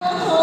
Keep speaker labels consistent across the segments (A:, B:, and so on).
A: Oh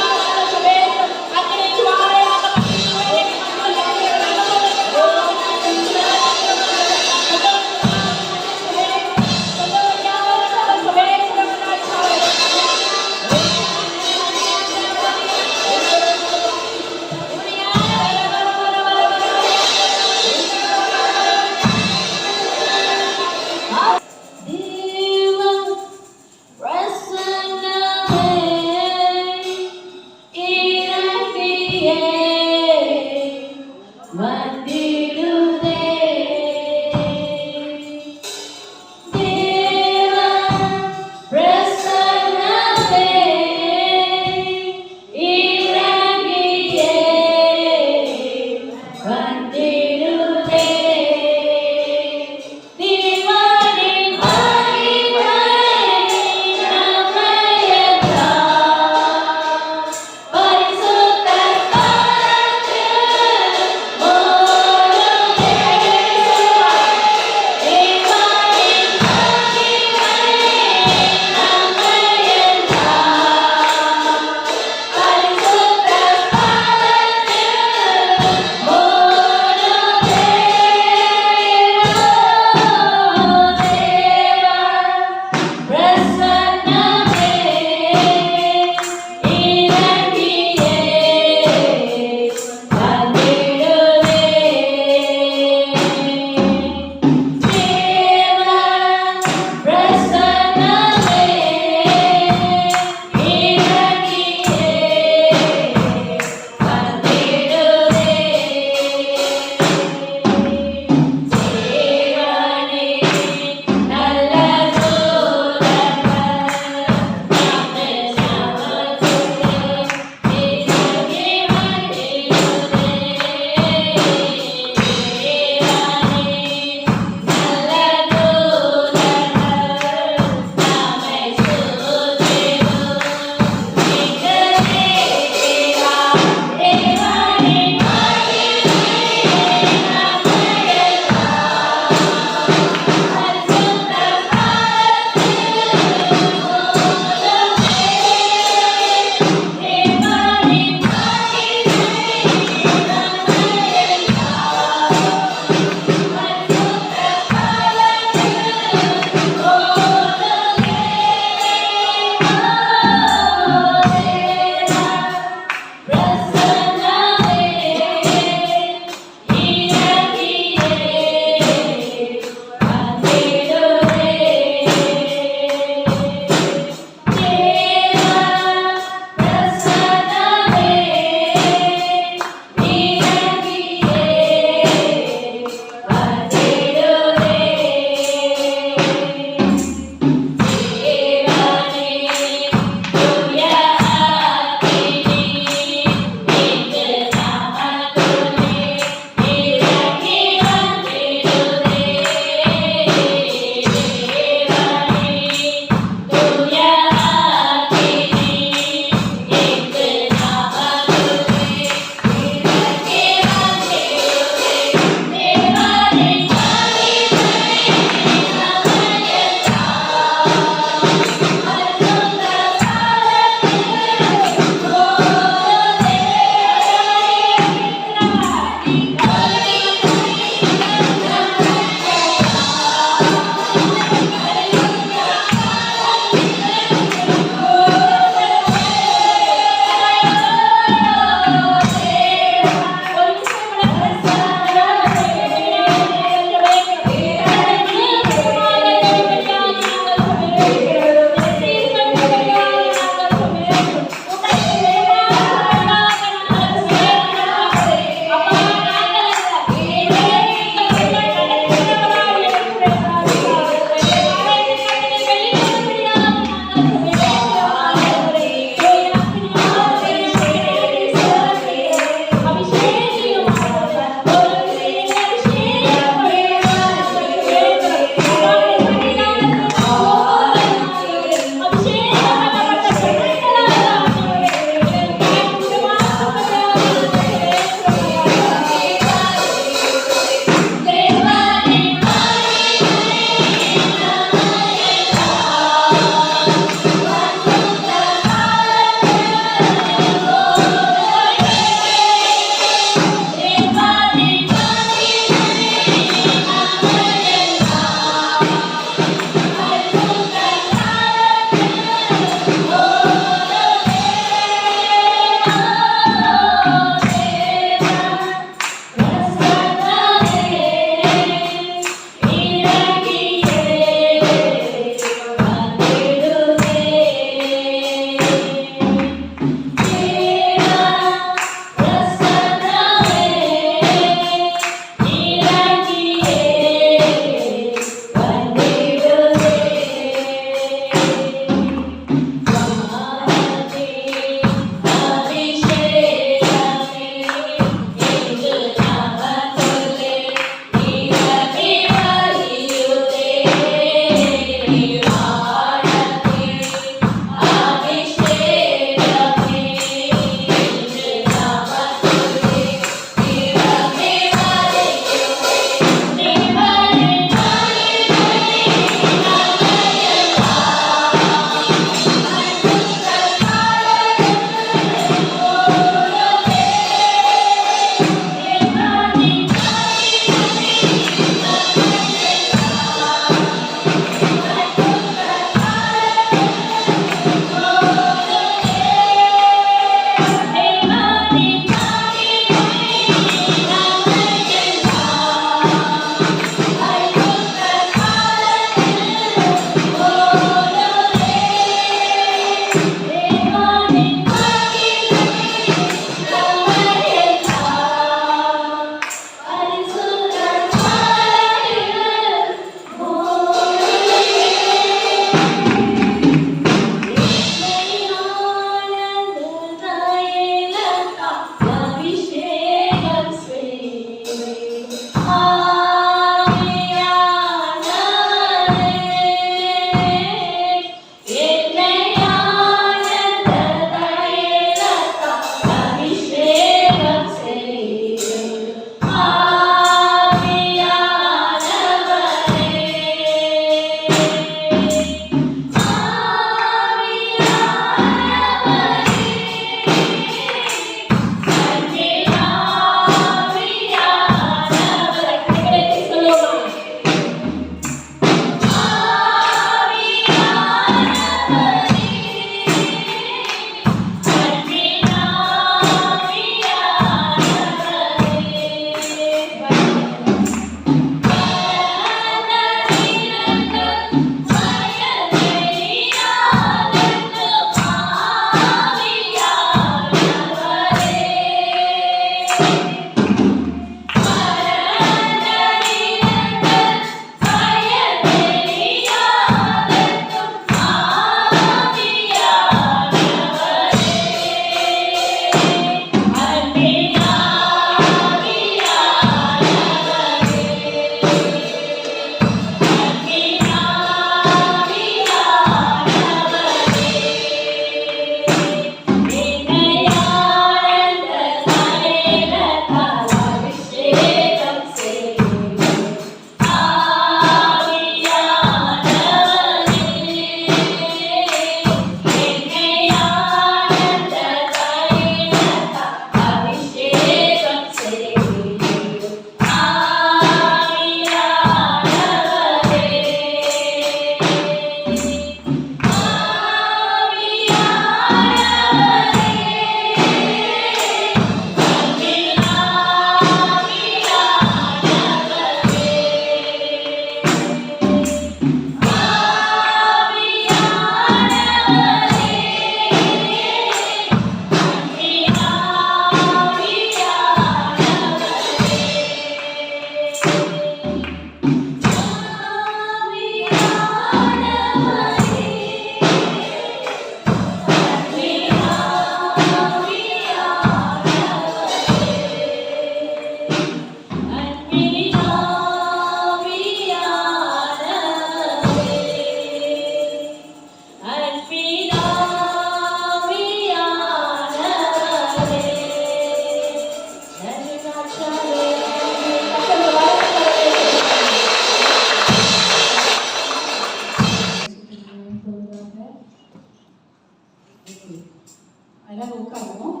A: எல்லாரும் உட்காருவோம்.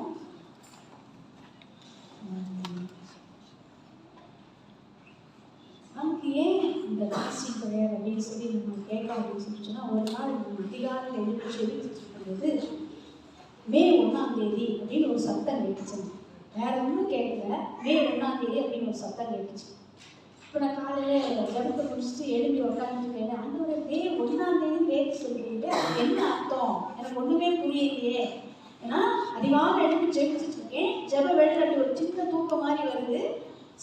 A: நமக்கு ஏன் இந்த பாசிங் ப்ரேயர் அப்படின்னு சொல்லி நம்ம கேட்க அப்படின்னு சொல்லிச்சுன்னா, ஒரு நாள் நம்ம அதிகாலையில் எழுதி சொல்லிட்டு மே 1ஆம் தேதி அப்படின்னு ஒரு சத்தம் கேட்டுச்சு. வேற ஒன்றும் கேட்கல, மே 1ஆம் தேதி அப்படின்னு ஒரு சத்தம் கேட்டுச்சு. இப்போ நான் காலையில் ஜபத்தை முடிச்சுட்டு எழுதி உட்காந்துருக்கேன். அந்தோட மே 1ஆம் தேதி கேட்டு சொல்லிட்டு என்ன அர்த்தம் எனக்கு ஒன்றுமே புரியலையே. ஏன்னா அதிகாலை எழுதி ஜெபிச்சுட்டு இருக்கேன், ஜப வெளியில் ஒரு சின்ன தூக்கம் மாதிரி வருது,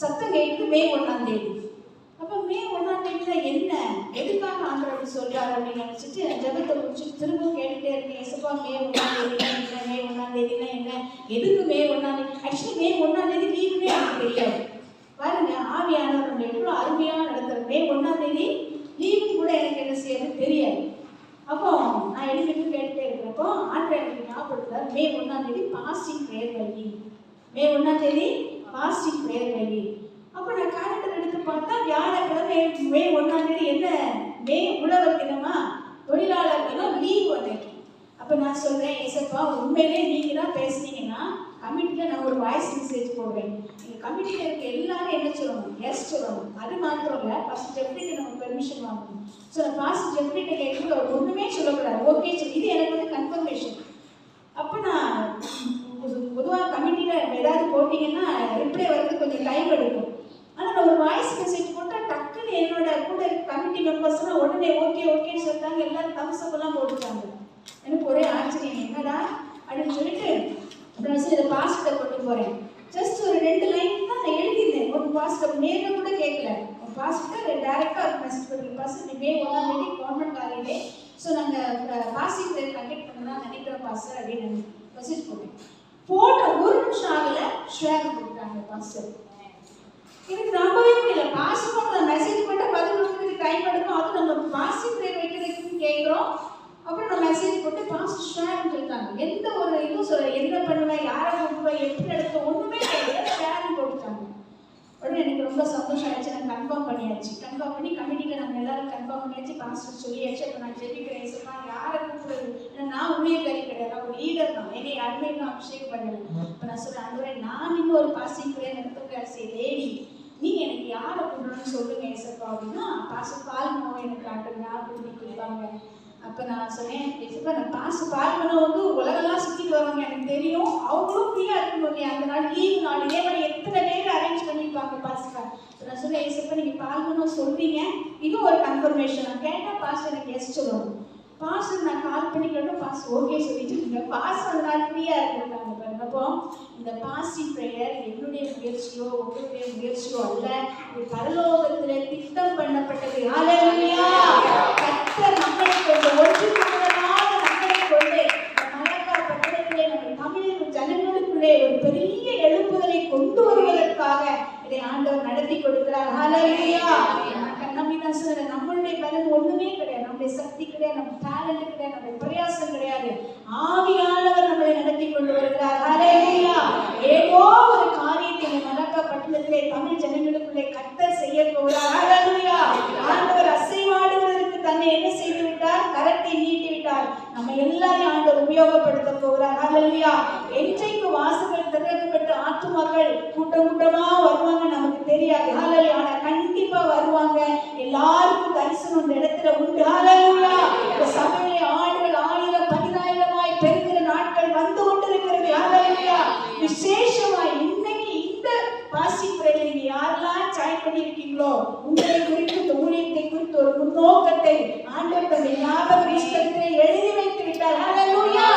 A: சத்தம் கேட்டு மே 1ஆம் தேதி. அப்போ மே 1ஆம் தேதி தான் என்ன, எதுக்காக ஆண்டவர் அப்படி சொல்றாரு அப்படின்னு நினச்சிட்டு ஜபத்தை முடிச்சுட்டு திரும்பவும் கேட்டுட்டே இருக்கேன். எசப்பா மே 1ஆம் தேதினா என்ன, மே 1ஆம் தேதினா என்ன, எதுக்கு மே 1ஆம் தேதி? ஆக்சுவலி மே 1ஆம் தேதி லீவுமே எனக்கு தெரியாது. பாருங்க, ஆவியானவர் நம்ம எவ்வளோ அருமையாக நடத்துறது. மே 1ஆம் தேதி லீவு கூட எனக்கு என்ன செய்யறது தெரியாது. அப்போ நான் எழுதிட்டு கேட்டுட்டே இருக்கிறப்போ ஆண்டவர் எனக்கு ஞாபகப்படுத்தார், மே 1ஆம் தேதி பாஸ்டிங் ப்ரேயர் வைகி, மே 1ஆம் தேதி பாஸ்டிங் ப்ரேயர் வைகி. அப்போ நான் கேலண்டர் எடுத்து பார்த்தா வியாழக்கிழமை மே 1ஆம் தேதி என்ன, மே உழவர் தினமா, தொழிலாளர் தினம், லீவ் அன்னைக்கு. அப்போ நான் சொல்கிறேன், ஏசப்பா உண்மையிலே நீங்கள் தான் பேசுனீங்கன்னா கமிட்டியில் நான் ஒரு வாய்ஸ் மெசேஜ் போடுவேன். எங்கள் கமிட்டியில் இருக்க எல்லாரும் என்ன சொல்லணும், எஸ் சொல்லணும். அது மாத்திரம் இல்லை, ஃபர்ஸ்ட் ஜெப்ரிட்ட நம்ம பெர்மிஷன் வாங்கணும். ஸோ நான் ஃபர்ஸ்ட் ஜெப்ரிட்ட கேட்கும்போது அவர் ஒன்றுமே சொல்லக்கூடாது, ஓகே சொல்லி இது எனக்கு வந்து கன்ஃபர்மேஷன். அப்போ நான் பொதுவாக கமிட்டியில் ஏதாவது போட்டிங்கன்னா ரிப்ளை வரது கொஞ்சம் டைம் எடுக்கும். ஆனால் நான் ஒரு வாய்ஸ் மெசேஜ் போட்டால் டக்குன்னு என்னோட கூட கமிட்டி மெம்பர்ஸ்லாம் உடனே ஓகே ஓகேன்னு சொல்லிட்டாங்க, எல்லாரும் தம்ஸ்அப்லாம் போட்டுட்டாங்க. எனக்கு ஒரே ஆச்சரியம், என்னடா அப்படின்னு சொல்லிட்டு அப்புறம் இதை பாஸ்டர் கொண்டு போகிறேன். ஜஸ்ட் ஒரு 2 லைன் தான் நான் எழுதியிருந்தேன். ஒரு பாஸ்டர் நேரில் கூட கேட்கல, ஒரு பாஸ்டர் டேரெக்டாக ஒரு மெசேஜ் பண்ணுறேன், பாஸ்டர் மே 1ஆம் தேதி கவர்மெண்ட் காலையிலே, ஸோ நாங்கள் பாசிங் ப்ரேயர் கண்டக்ட் பண்ணலாம் நினைக்கிறோம் பாஸ்டர் அப்படின்னு மெசேஜ் போட்டேன். போட்ட ஒரு நிமிஷம் ஆகலை, ஷேர் கொடுக்குறாங்க பாஸ்டர். எனக்கு நம்பவே முடியல. பாஸ்டர் மெசேஜ் போட்டால் பதில் கொடுக்குறதுக்கு டைம் எடுக்கும், அது நம்ம பாசிங் ப்ரேயர் வைக்கிறதுக்குன்னு கேட்குறோம். அப்புறம் நான் மெசேஜ் போட்டு பாஸ்டர் ஷேர்னு சொல்லிட்டாங்க. எந்த ஒரு இதுவும் சொல்ல, என்ன பண்ணுவேன், யாரை கூப்பிடுவேன், எப்படி எடுத்த ஒன்றுமே கிடையாது, ஷேர்னு போட்டுட்டாங்க. உடனே எனக்கு ரொம்ப சந்தோஷம் ஆயிடுச்சு. நான் கன்ஃபார்ம் பண்ணியாச்சு. கன்ஃபார்ம் பண்ணி கமிட்டியில் நாங்கள் எல்லாரும் கன்ஃபார்ம் பண்ணியாச்சு, பாஸ்டர் சொல்லியாச்சு. அப்போ நான் ஜெபிக்கிறேன், ஏசப்பா யாரை கூப்பிடுறது, ஏன்னா நான் ஊழியக்காரி கிடையாது, நான் ஒரு லீடர் தான், என்னை யாருமே இன்னும் அபிஷேகம் பண்ணல. இப்போ நான் சொல்கிறேன், ஆண்டவரே நான் இன்னும் ஒரு பாசிங் ப்ரேயர் நடத்துகிறேன், லேடி நீங்கள் எனக்கு யாரை கூப்பிடணும்னு சொல்லுங்க ஏசப்பா அப்படின்னா, பாஸ்டர் பால்மாவை எனக்கு ஆண்டவர் ஞாபகம் கொடுப்பாங்க. அப்போ நான் சொன்னேன், ஏசப்பா நான் பால்மனை வந்து உலகெல்லாம் சுற்றிட்டு வருவாங்க எனக்கு தெரியும், அவங்களும் ஃப்ரீயாக இருக்கணும் இல்லையா, அந்த நாள் லீவு நாள், இதே மாதிரி எத்தனை பேர் அரேஞ்ச் பண்ணியிருப்பாங்க பாஸ்டர். நான் சொன்னேன், ஏசப்பா நீங்கள் பால்மனும் சொல்றீங்க, இதுவும் ஒரு கன்ஃபர்மேஷன். நான் கேட்டால் பாஸ்டர் எனக்கு எஸ் சொல்லணும். பாஸ்டர் நான் கால் பண்ணி கேட்டோம், பாஸ்டர் ஓகே சொல்லிட்டு இருக்கீங்க, பாஸ்டர் அந்த நாள் ஃப்ரீயாக இருந்திருக்காங்க பாருங்க. அப்போ இந்த பாஸ்டிங் ப்ரேயர் என்னுடைய முயற்சியோ உங்களுடைய முயற்சியோ அல்ல, இது பரலோகத்தில் திட்டம் பண்ணப்பட்டது. ஹல்லேலூயா! கர்த்தர் நம்மளை கொண்டு ஒன்றுக்குள்ளதாக நம்மளை கொண்டு மலக்கா பட்டணத்திலே நம்ம தமிழ் ஜனங்களுக்குள்ளே ஒரு பெரிய எழுப்புதலை கொண்டு வருவதற்காக இதை ஆண்டவர் நடத்தி கொடுக்கிறார். ஹல்லேலூயா! நம்பிதான் சொல்றேன், நம்மளுடைய பலன் ஒண்ணுமே கிடையாது, நம்முடைய சக்தி கிடையாது, நம்ம டேலண்ட் கிடையாது, நம்முடைய பிரயாசம் கிடையாது, ஆவியானவர் நம்மளை நடத்தி கொண்டு வருகிறார். ஹல்லேலூயா! ஏதோ ஒரு காரியத்தை மலக்கா பட்டணத்திலே தமிழ் ஜனங்களுக்குள்ளே கர்த்தர் செய்ய போகிறார். ஹல்லேலூயா! ஆண்டவர் அசைவாடுவதற்கு தன்னை என்ன செய்து விட்டார், கரத்தை நீட்டி விட்டார். நம்ம எல்லாரையும் ஆண்டவர் உபயோகப்படுத்த போகிறார். ஹல்லேலூயா! என்றைக்கு வாசல்கள் திறக்கப்பட்டு ஆத்துமாக்கள் கூட்டம் கூட்டமா வருவாங்க நமக்கு தெரியாது. ஹல்லேலூயா! ஆனா கண்டிப்பா வருவாங்க. எல்லாருக்கும் தரிசனம் இந்த இடத்துல உண்டு. ஹல்லேலூயா! இந்த சபையிலே ஆடுகள் 1000 10,000 பெருகிற நாட்கள் வந்து கொண்டிருக்கிறது. ஹல்லேலூயா! விசேஷமாய் இன்னைக்கு இந்த பாஸ்டிங் ப்ரேயர்ல நீங்க யாரெல்லாம் ஜாயின் பண்ணியிருக்கீங்களோ, உங்களை குறித்து இந்த ஊழியத்தை குறித்து ஒரு முன்னோக்கத்தை ஆண்டவர் தன்னுடைய ஞாபக புஸ்தகத்திலே எழுதி வைத்து விட்டார். ஹல்லேலூயா!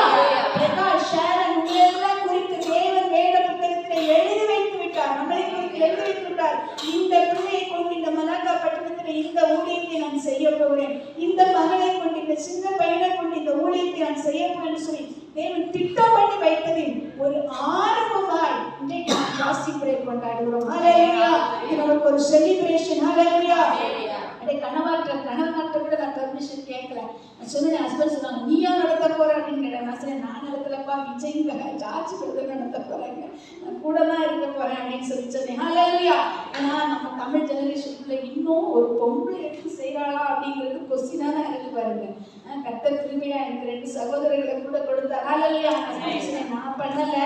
A: பிரகாஷ் ஷாரன் உங்களெல்லாம் குறித்து தேவன் வேத புத்தகத்திலே எழுதி வைத்து விட்டார். நம்மளை குறித்து எழுதி வைத்து விட்டார். இந்த பிள்ளையை கொண்டு இந்த மலாக்கா பட்டணத்தில் இந்த ஊழியத்தை நான் செய்ய போகிறேன், இந்த மகளை கொண்டு இந்த சின்ன பையனை கொண்டு இந்த ஊழியத்தை நான் செய்ய போறேன்னு சொல்லி தேவன் திட்டம் பண்ணி வைத்ததில் ஒரு ஆரம்பமாய் இன்றைக்கு நாம் பாஸ்டிங் ப்ரேயர் கொண்டாடுகிறோம். ஹல்லேலூயா! இது நமக்கு ஒரு செலிப்ரேஷன். ஹல்லேலூயா! கணவர்கிட்ட கூட நான் பெர்மிஷன் கேட்கல. நான் சொன்னேன், ஹஸ்பண்ட் சொன்னாங்க, நீயா நடத்த போற அப்படின்னு கேட்டேன். நான் சொன்னேன், நான் நடத்தலப்பா, விஜய்ங்க ஜார்ஜ் பிரதர் நடத்த போறாங்க, நான் கூட தான் இருக்க போறேன் அப்படின்னு சொல்லி சொன்னேன். ஹல்லேலூயா! ஆனா நம்ம தமிழ் ஜெனரேஷனுக்குள்ள இன்னும் ஒரு பொம்பளை எடுத்து செய்யறாளா அப்படிங்கிறது கொஸ்டினா தான் இருக்கு பாருங்க. கர்த்தர் கிருபையா எனக்கு 2 சகோதரர்களை கூட கொடுத்தார். ஹல்லேலூயா. நான் பண்ணல,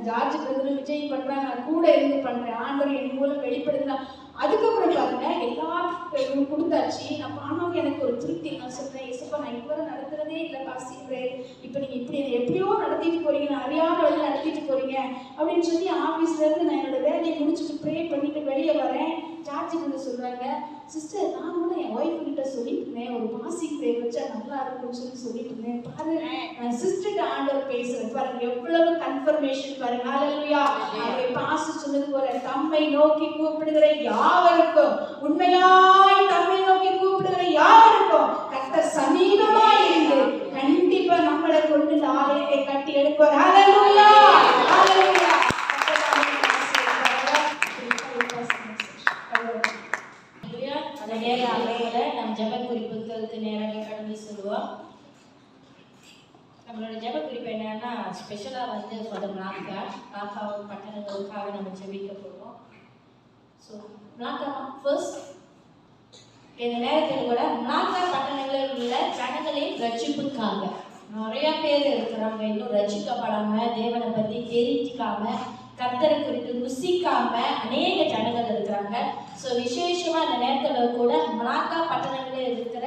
A: ஜார்ஜ் பிரதர் விஜய் பண்றாங்க, நான் கூட இருந்து பண்றேன். ஆண்டவர் என் மூலம் வெளிப்படுத்தினா. அதுக்கப்புறம் பாருங்க எல்லாருக்கும் கொடுத்தாச்சு. நான் ஆனாலும் எனக்கு ஒரு திருப்தி. நான் சொல்றேன், இயேசுப்பா நான் இதுவரை நடத்துறதே இல்லை பாசிக்கிறேன், இப்போ நீங்க இப்படி எப்படியோ நடத்திட்டு போறீங்க, நான் அறியாத வழி நடத்திட்டு போறீங்க அப்படின்னு சொல்லி ஆஃபீஸ்ல இருந்து நான் என்னோட வேலையை முடிச்சுட்டு ப்ரே பண்ணிட்டு வெளியே வரேன். ஜார்ஜ் வந்து சொல்றாங்க, சிஸ்டர் நான் கூட என் ஒய்ஃப் கிட்ட சொல்லிட்டு இருந்தேன், ஒரு பாசிங் ப்ரே வச்சா நல்லா இருக்கும்னு சொல்லிட்டு இருந்தேன். பாருங்க நான் சிஸ்டர் ஆண்டவர் பேசுறேன் பாருங்க, எவ்வளவு கன்ஃபர்மேஷன் பாருங்க. ஹல்லேலூயா. அவருடைய பாஸ்டர் சொன்னது போல தம்மை நோக்கி கூப்பிடுகிற யாவருக்கும், உண்மையாய் தம்மை நோக்கி கூப்பிடுகிற யாவருக்கும் கர்த்தர் சமீபமாய் இருந்து கண்டிப்பா நம்மளை கொண்டு இந்த ஆலயத்தை கட்டி எடுப்பார். ஹல்லேலூயா. ஹல்லேலூயா.
B: நம் ஜெப குறிப்புகளுக்கு நேராக கடந்து செல்வோம். நம்மளோட ஜெப குறிப்பு என்னன்னா, ஸ்பெஷலா வந்து மலாக்கா பட்டணங்களுக்காக நம்ம ஜெபிக்க போறோம். ஸோ மலாக்கா ஃபர்ஸ்ட் இந்த நேரத்தில் கூட மலாக்கா பட்டணங்களில் உள்ள ஜனங்களின் ரட்சிப்புக்காக நிறைய பேர் இருக்கிறாங்க, இன்னும் ரட்சிக்கப்படாம, தேவனை பத்தி தெரிஞ்சுக்காம, கர்த்தரை குறித்து ருசிக்காம அநேக ஜனங்கள் இருக்கிறாங்க. ஸோ விசேஷமா இந்த நேரத்தில் கூட மலாக்கா பட்டணங்களில் இருக்கிற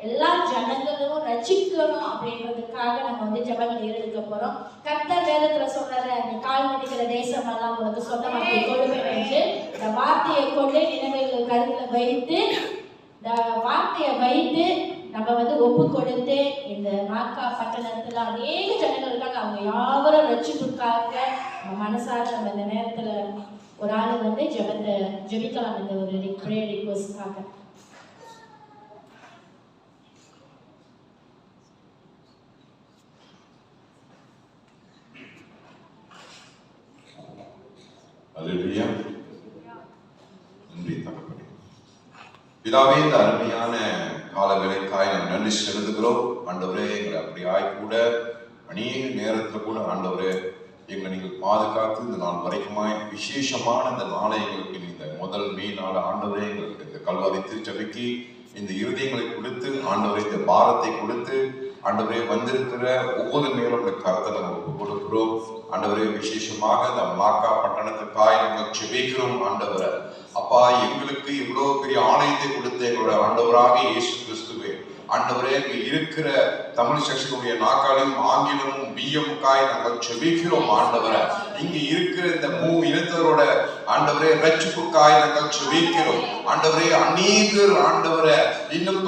B: எல்லா ஜனங்களும் ரட்சிக்கணும் அப்படின்றதுக்காக நம்ம வந்து ஜெபங்கள் எடுக்க போறோம். கர்த்தர் வேதத்துல சொல்றாரு, அந்த கால் மதிக்கிற தேசம் எல்லாம் உங்களுக்கு சொந்தமாக்கி கொடுப்பேன் என்று இந்த வார்த்தையை கொண்டு நினைவுகள் கருத்துல வைத்து, இந்த வார்த்தையை வைத்து நம்ம வந்து ஒப்பு கொடுத்து இந்த மலாக்கா பட்டணத்துல அநேக ஜனங்கள் இருக்காங்க, அவங்க யாவரும் ரட்சிப்புக்காக நம்ம மனசார நம்ம இந்த நேரத்துல ஒரு ஆள் வந்து ஜெபிக்கலாம். இந்த ஒரு ப்ரேயர் ரிக்வெஸ்ட்காக
C: அல்லேலூயா. நன்றி தகப்பனே. பிதாவே, இந்த அருமையான காலவேளைக்காய் நாம் நன்றி செலுத்துகிறோம். ஆண்டவரே, எங்களை அப்படியாய் கூட அநேக நேரத்துல கூட ஆண்டவரே எங்களை நீங்கள் பாதுகாத்து இந்த நாள் வரைக்குமாய் விசேஷமான இந்த நாளை எங்களுக்கு இந்த முதல் மே நாள் ஆண்டவரே எங்களுக்கு இந்த கல்வாரி திருச்சபைக்கு இந்த இருதயங்களை கொடுத்து ஆண்டவரே இந்த பாரத்தை கொடுத்து ஆண்டவரே வந்திருக்கிற ஒவ்வொரு மேலும் இந்த கருத்தை நம்ம ஒப்பு கொடுக்கிறோம். ஆண்டவரே விசேஷமாக இந்த மலாக்கா பட்டணத்துக்காய் நாங்கள் ஜெபிக்கிறோம். ஆண்டவரை அப்பா, எங்களுக்கு இவ்வளவு பெரிய ஆலயத்தை கொடுத்த எங்களோட ஆண்டவராக இயேசு கிறிஸ்துவே, ஆண்டவரே இங்க இருக்கிற தமிழ் செக்ஷனுடைய நாக்காளியும் ஆங்கிலமும் பிஎம்காய் நாங்கள் ஜெபிக்கிறோம். ஆண்டவரை இங்க இருக்கிற இந்த இனத்தவரோட ஆண்டவரே ரட்சிப்புக்காய் நாங்கள் ஜெபிக்கிறோம். ஆண்டவரே அநேகர் ஆண்டவரை இன்னும்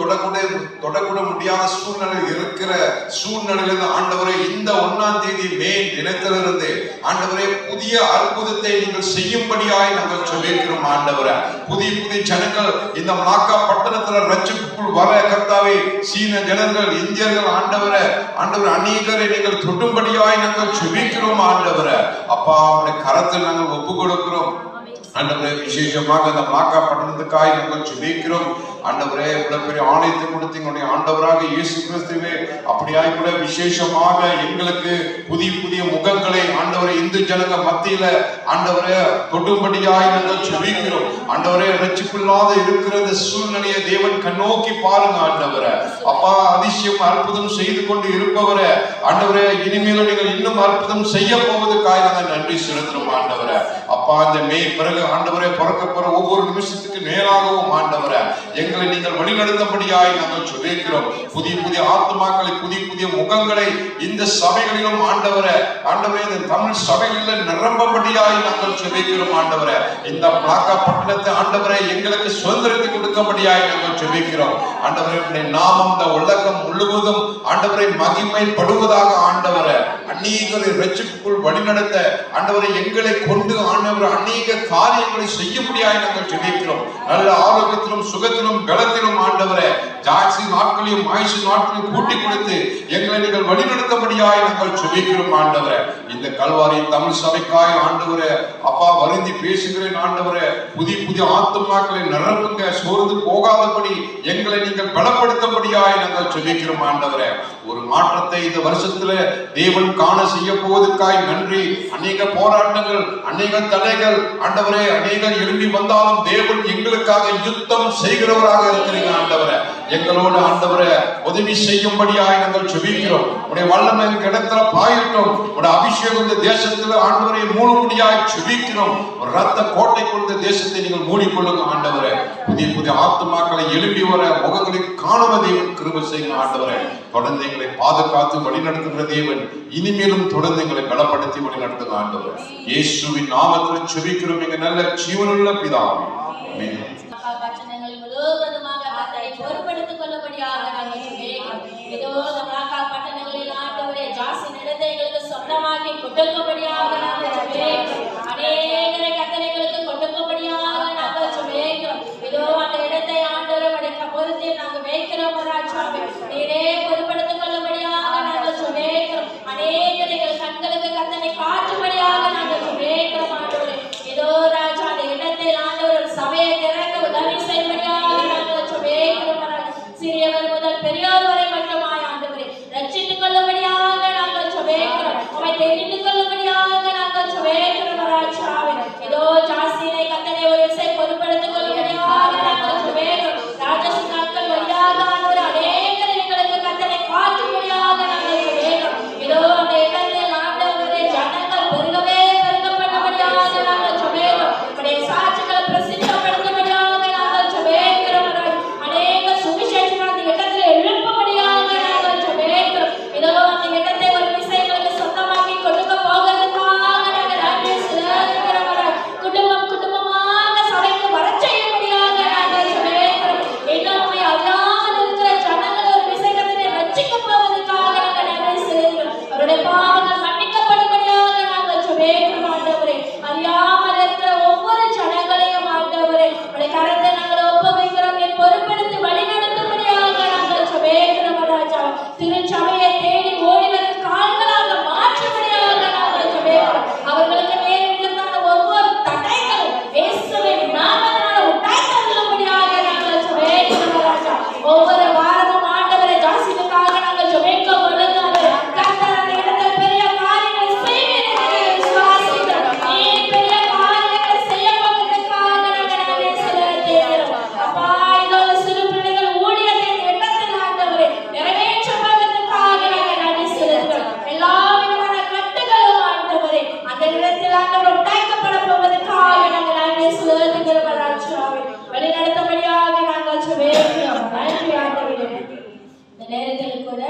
C: தொடக்கூட முடியாத சூழ்நிலை இருக்கிற சூழ்நிலையில ஆண்டவரே இந்த 1ஆம் தேதி மே தினத்திலிருந்து ஆண்டவரே புதிய அற்புதத்தை நீங்கள் செய்யும்படியாய் நாங்கள் ஜெபிக்கிறோம். ஆண்டவரை புதிய ஜனங்கள் இந்த மலாக்கா பட்டணத்துல ரட்சிப்புக்குள் வர கர்த்தாவே, சீன ஜனங்கள், இந்தியர்கள் ஆண்டவரை அநேகரை நீங்கள் தொடும்படியாய் நாங்கள் ஜெபிக்கிறோம். ஆண்டவரை அப்பா, அவருடைய கரத்தில் நாங்கள் ஒப்பு கொடுக்கிறோம். ஆண்டவரே விசேஷமாக இந்த மலாக்கா பட்டணத்துக்காய் நாங்கள் ஜெபிக்கிறோம். ஆண்டவரே இவ்வளவு பெரிய ஆலயத்தை கொடுத்தீங்க ஆண்டவராக இயேசு கிறிஸ்துவே, அப்படியாய் கூட விசேஷமாக எங்களுக்கு புதிய முகங்களை ஆண்டவரே இந்து ஜனங்க மத்தியில ஆண்டவரே தொடும்படியாய் நாங்கள் ஜெபிக்கிறோம். ஆண்டவரே ரட்சிப்பில்லாத இருக்கிற இந்த சூழ்நிலையை தேவன் கண்ணோக்கி பாருங்க. ஆண்டவரே அப்பா, அதிசயம் அற்புதம் செய்து கொண்டு இருப்பவரே ஆண்டவரே, இனிமேல நீங்கள் இன்னும் அற்புதம் செய்ய போவதுக்காக நாங்கள் நன்றி செலுத்துறோம். ஆண்டவரே அப்பா, இந்த மே பிறகு ஆண்டவரே பிறக்க போற ஒவ்வொரு நிமிஷத்துக்கு மேலாகவும் ஆண்டவரே எங்களை நீங்கள் வழிநடத்தும்படியாய் நாங்கள் ஜெபிக்கிறோம். புதிய ஆத்துமாக்களை, புதிய முகங்களை இந்த சபைகளிலும் ஆண்டவரே இந்த தமிழ் சபைகளில் நிரம்பபடியாய் நாங்கள் ஜெபிக்கிறோம். ஆண்டவரே இந்த மலாக்கா பட்டணத்தை ஆண்டவரே எங்களுக்கு சுதந்திரத்தை கொடுக்கும்படியாய் நாங்கள் ஜெபிக்கிறோம். ஆண்டவரே உம்முடைய நாமம் இந்த உலகம் முழுவதும் ஆண்டவரை மகிமைப்படுவதாக. ஆண்டவரே அநேகரை ரட்சிப்புக்குள் வழிநடத்த ஆண்டவரை எங்களை கொண்டு ஆண்டவர் அநேக காரியங்களை செய்யும்படியாய் நாங்கள் ஜெபிக்கிறோம். நல்ல ஆரோக்கியத்திலும் சுகத்திலும் பலத்திலும் ஆண்டவரே ஜாட்சி நாட்களையும் ஆயுசு நாட்களையும் கூட்டி கொடுத்து எங்களை நீங்கள் வழிநடத்தபடியாய் நாங்கள் ஜெபிக்கிறோம். ஆண்டவரே இந்த கல்வாரி தமிழ் சபைக்காய் ஆண்டவரே அப்பா வருந்தி பேசுகிறேன். ஆண்டவரே புதிய ஆத்துமாக்களை நிரப்புங்க, சோர்ந்து போகாதபடி எங்களை நீங்கள் பலப்படுத்தபடியாய் நாங்கள் ஜெபிக்கிறோம். ஆண்டவரே ஒரு மாற்றத்தை இந்த வருஷத்துல தேவன் காண செய்ய போவதற்காய் நன்றி. அநேக போராட்டங்கள், அநேக தடைகள் ஆண்டவரே அநேக எழும்பி வந்தாலும் தேவன் எங்களுக்காக யுத்தம் செய்கிறவராக இருக்கிறீங்க. ஆண்டவரே எங்களோடு ஆண்டவரே உதவி செய்யும்படியாய் நாங்கள் ஜெபிக்கிறோம். உடைய வல்லமை எங்கள் இடத்துல பாயட்டும். உடைய அபிஷேகம் இந்த தேசத்துல ஆண்டவரை மூடும்படியாய் ஜெபிக்கிறோம். ஒரு ரத்த கோட்டை கொண்ட தேசத்தை நீங்கள் மூடிக்கொள்ளுங்க ஆண்டவரே. புதிய புதிய ஆத்துமாக்களை எழுப்பி வர முகங்களை காணுவ தேவன் கிருபை செய்யுங்க ஆண்டவரே. தொடர்ந்து எங்களை பாதுகாத்து வழி நடத்துகிற தேவன் இனிமேலும் தொடர்ந்து எங்களை பலப்படுத்தி வழி நடத்துங்க ஆண்டவர். இயேசுவின் நாமத்தில் ஜெபிக்கிறோம் எங்க நல்ல ஜீவனுள்ள பிதாவே. ஆமென்.
B: பொறுப்படுத்திக் கொள்ளும்படியாக நாங்கள் ஜெபிக்கிறோம். இதோ பட்டணங்களில் ஆண்டவரே ஜாஸ்தி இடத்தை எங்களுக்கு சொந்தமாக்கி கொடுக்கும்படியாக நாங்கள் ஜெபிக்கிறோம். அநேகரை கத்தனைகளுக்கு கொடுக்கும்படியாக நாங்கள் ஜெபிக்கிறோம். இதோ அந்த இடத்தை ஆண்டவரை பொறுத்து நாங்கள் வைக்கிறோம் ராஜாவே. நீரே பொறுப்படுத்திக் கொள்ளும்படியாக நாங்கள் ஜெபிக்கிறோம். அநேகரைகள் கண்களுக்கு கத்தனை காட்டும்படியாக நாங்கள் ஜெபிக்கிறோம் ஆண்டவரே. இதோ ராஜா அந்த இடத்தை ஆண்டவர் சபையை திறக்க உதவி செய்யும்படியாக நாங்கள் ஜெபிக்கிறோம். சிறியவர் முதல் பெரியோர் வரை மட்டுமாய் ஆண்டவரே ரட்சித்துக் கொள்ளும்படியாக நாங்கள் ஜெபிக்கிறோம். உம்மை தெரிந்து கொள்ளும்படியாக நாங்கள் ஜெபிக்கிறோம் ராஜாவே. இதோ ஜாஸ்தியை கத்தனை ஒரு விசை பொறுப்படுத்திக் கொள்ளும்படியாக நாங்கள் ஜெபிக்கிறோம். ராஜசி நாட்கள் வழியாக ஆண்டவர் அநேகரை எங்களுக்கு கத்தனை காட்டும்படியாக நாங்கள் ஜெபிக்கிறோம். இதோ அந்த இடத்தில் ஆண்டவரே ஜனங்கள் பெருகவே பெருகப்பட்டபடியாக நாங்கள் ஜெபிக்கிறோம். உம்முடைய சாட்சிகளை பிரசித்தப்படுத்தும்படியாக நாங்கள் ஜெபிக்கிறோம். அநேக சுவிசேஷம் அந்த இடத்தில் எழுப்பும்படியாக நாங்கள் ஜெபிக்கிறோம். இதோ அந்த இடத்தை ஒரு விசைகளுக்கு சொந்தமாக்கி கொடுக்க போகிறதுக்காக நாங்கள் நன்றி செலுத்துகிறோம். குடும்பம் குடும்பமாக சபைக்கு வர செய்யும்படியாக நாங்கள் ஜெபிக்கிறோம். இன்னும் உம்மை அறியாமல் இருக்கிற ஜனங்கள் ஒரு விசைகளை ரட்சிக்க போவதற்காக நாங்கள் நன்றி செலுத்துகிறோம். அவருடைய பாவங்கள் மன்னிக்கப்படும்படியாக நாங்கள் ஜெபிக்கிறோம் ஆண்டவரே. அறியாமல் இருக்கிற ஒவ்வொரு ஜனங்களையும் ஆண்டவரே உடைய கரத்தை நாங்கள் ஒப்புவிக்கிறோம். என் பொறுப்பெடுத்து வழிநடத்தும்படியாக நாங்கள் ஜெபிக்கிறோம் ராஜா. திருச்சபையை தேடி ஓடி வரும் கால்களாக மாற்றும்படியாக நாங்கள் ஜெபிக்கிறோம். அவர்களுக்கு நேரிடுதான ஒவ்வொரு தடைகளும் இயேசுவின் நாமத்தினால உடைத்தள்ளும்படியாக நாங்கள் ஜெபிக்கிறோம் ராஜா. ஒவ்வொரு வாரமும் ஆண்டவரை ஜாசிமுக்காக நாங்கள் ஜெபிக்க பொழுது கர்த்தர் அந்த இடத்தில் பெரிய காரியங்களை செய்வீர் என்று விசுவாசிக்கிறோம். நீர் பெரிய காரியங்களை செய்ய போகிறதுக்காக நாங்கள் நன்றி செலுத்துகிறோம். அப்பா இதோ சிறு பிள்ளைகள் ஊழியத்தை எண்ணத்தில் ஆண்டவரே நிறைவேற்ற போகிறதுக்காக நாங்கள் நன்றி செலுத்துகிறோம். எல்லா விதமான கட்டுகளும் ஆண்டவரே அந்த இடத்தில் ஆண்டவர் உடைக்கப்பட போவதற்காக நாங்கள் நன்றி செலுத்துகிறோம் ராஜாவே. வழிநடத்தும்படியாக நாங்கள் ஜெபிக்கிறோம். நன்றி ஆண்டவரே. இந்த நேரத்தில் கூட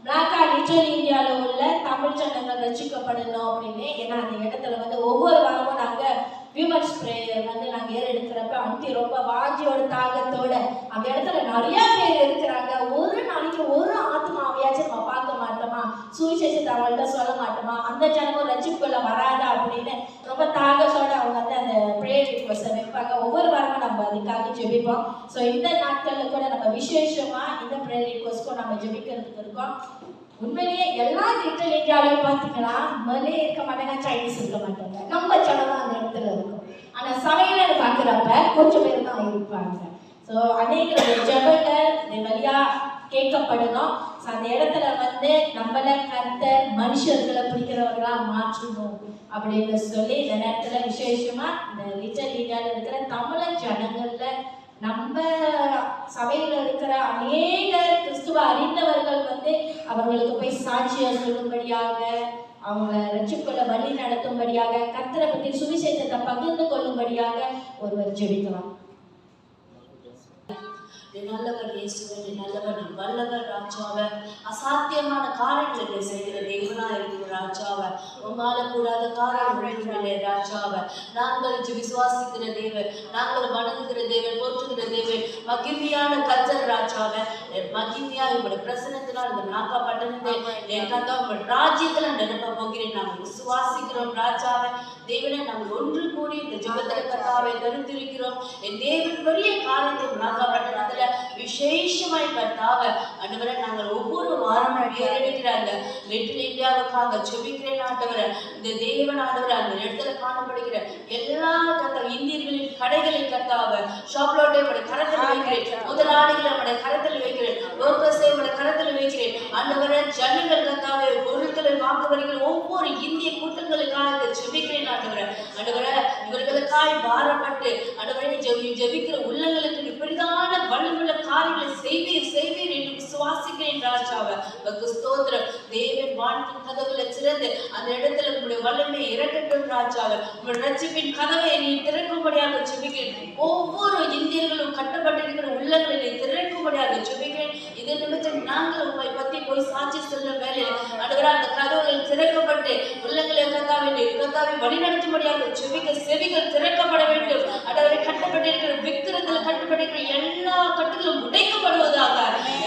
B: பிளாக்கா லிட்டில் இந்தியாவில் உள்ள தமிழ் ஜனங்கள் ரசிக்கப்படணும் அப்படின்னு. ஏன்னா அந்த இடத்துல ஒவ்வொரு வாரமும் நாங்கள் விமன்ஸ் பிரேயர் நாங்கள் ஏறெடுக்கிறப்ப அன்ட்டி ரொம்ப வாஞ்சியோட தாகத்தோட அந்த இடத்துல நிறைய பேர் இருக்கிறாங்க. ஒரு நாளைக்கு ஒரு ஆத்மாவையாச்சும் நம்ம பார்க்க மாட்டோமா, சுவிசேஷத்தை அவங்கள்ட்ட சொல்ல மாட்டோமா, அந்த ஜனமும் ரட்சிப்புக்குள்ள வராதா அப்படின்னு ரொம்ப தாகத்தோட அவங்க அந்த பிரேயர் ரிக்வெஸ்ட்டை வைப்பாங்க. ஒவ்வொரு வாரமும் நம்ம அதுக்காக ஜெபிப்போம். ஸோ இந்த நாட்களில் கூட நம்ம விசேஷமா இந்த பிரேயர் ரிக்வெஸ்ட்க்கும் நம்ம ஜெபிக்கிறதுக்கு இருக்கோம். உண்மையிலேயே எல்லா லிட்டில் இந்தியாவிலையும் பார்த்தீங்கன்னா மலே இருக்க மாட்டாங்க, சைனீஸ் இருக்க மாட்டாங்க, நம்ம ஜனம் தான் அந்த இடத்துல இருக்கும். ஆனால் சபையில பார்க்குறப்ப கொஞ்சம் பேர் தான் இருப்பாங்க. ஸோ அநேக ஜெபங்கள் வழியா கேட்கப்படணும். ஸோ அந்த இடத்துல நம்மளை கர்த்தர் மனுஷர்களை பிடிக்கிறவர்களா மாற்றணும் அப்படின்னு சொல்லி இந்த நேரத்தில் விசேஷமா இந்த லிட்டில் இந்தியாவில் இருக்கிற தமிழ் ஜனங்கள்ல நம்ம சபையில் இருக்கிற அநேக கிறிஸ்துவ அறிந்தவர்கள் அவர்களுக்கு போய் சாட்சியா சொல்லும்படியாக, அவங்க ரட்சிப்புக்குள்ள வழி நடத்தும்படியாக, கர்த்தரை பற்றி சுவிசேஷத்தை பகிர்ந்து கொள்ளும்படியாக ஒருவர் ஜெபிக்கலாம்.
D: நல்லவர் இயேசுவே, நல்லவர் வல்லவர் ராஜாவே. அசாத்தியமான காரியங்களை செய்கிற தேவனா இருக்கிற ராஜாவே. உங்களால கூடாத காரியம் ஒன்றுமில்லை ராஜாவே. நாங்கள் விசுவாசிக்கிற தேவன், நாங்கள் வணங்குகிற தேவன், போற்றுகிற தேவன், மகிமையான கர்த்தர் ராஜாவே. மகிமையா உங்களுடைய பிரசனத்தினால் இந்த நாக்கா பட்டணத்தை உங்களுடைய ராஜ்யத்துல நிரப்ப போகிறேன் நாங்கள் விசுவாசிக்கிறோம் ராஜாவே. தேவனை நாங்கள் ஒன்று கூடி இந்த ஜெபத்தில கர்த்தாவை தரித்திருக்கிறோம். என் தேவன் பெரிய காரியத்தை நாக்கா பட்டணத்துல விசேஷமாய் கர்த்தாவே ஆண்டவரே நாங்கள் ஒவ்வொரு வாரமும் ஏறெடுக்கிறாங்க. லிட்டில் இந்தியாவுக்காக ஜெபிக்கிறேன் ஆண்டவரே. இந்த தேவன் ஆண்டவரே அந்த இடத்துல காணப்படுகிற எல்லா இந்தியர்களின் கடைகளை கர்த்தாவே ஷாப்லோட்டை உடைய கரத்தில் வைக்கிறேன், முதலாளிகளை உடைய கரத்தில் வைக்கிறேன், ஒர்க்கர்ஸை உடைய கரத்தில் வைக்கிறேன் ஆண்டவரே. ஜனங்கள் கர்த்தாவே பொருட்களை வாங்க வருகிற ஒவ்வொரு இந்திய கூட்டங்களுக்காக ஜெபிக்கிறேன் ஆண்டவரே. ஆண்டவரே இவர்களுக்காய் பாரப்பட்டு ஆண்டவரே ஜெபிக்கிற உள்ளங்களுக்கு இப்படிதான வலுவுள்ள காரியங்களை செய்வேன் ஸ்தோத்திரம். தேவன் வானத்தின் கதவுல திறந்து அந்த இடத்துல உங்களுடைய வல்லமை இறக்கட்டும் ராஜாவே. உங்களுடைய ரட்சிப்பின் கதவை நீ திறக்கும்படியாக ஜெபிக்கிறேன். ஒவ்வொரு இந்தியர்களும் கட்டப்பட்டிருக்கிற உள்ளங்களை நீ திறக்கும்படியாக ஜெபிக்கிறேன். இதே நிமித்தம் நாங்கள் உங்களை பத்தி போய் சாட்சி சொல்ல வேலையில் ஆண்டவரே அந்த கதவுகள் திறக்கப்பட்டு உள்ளங்களை கர்த்தாவை வழிநடத்தும்படியாக ஜெபிக்க செவிகள் திறக்கப்பட வேண்டும். ஆண்டவரே கட்டப்பட்டிருக்கிற விக்கிரத்தில் கட்டப்பட்டிருக்கிற எல்லா கட்டுகளும் உடைக்கப்படுவதாக.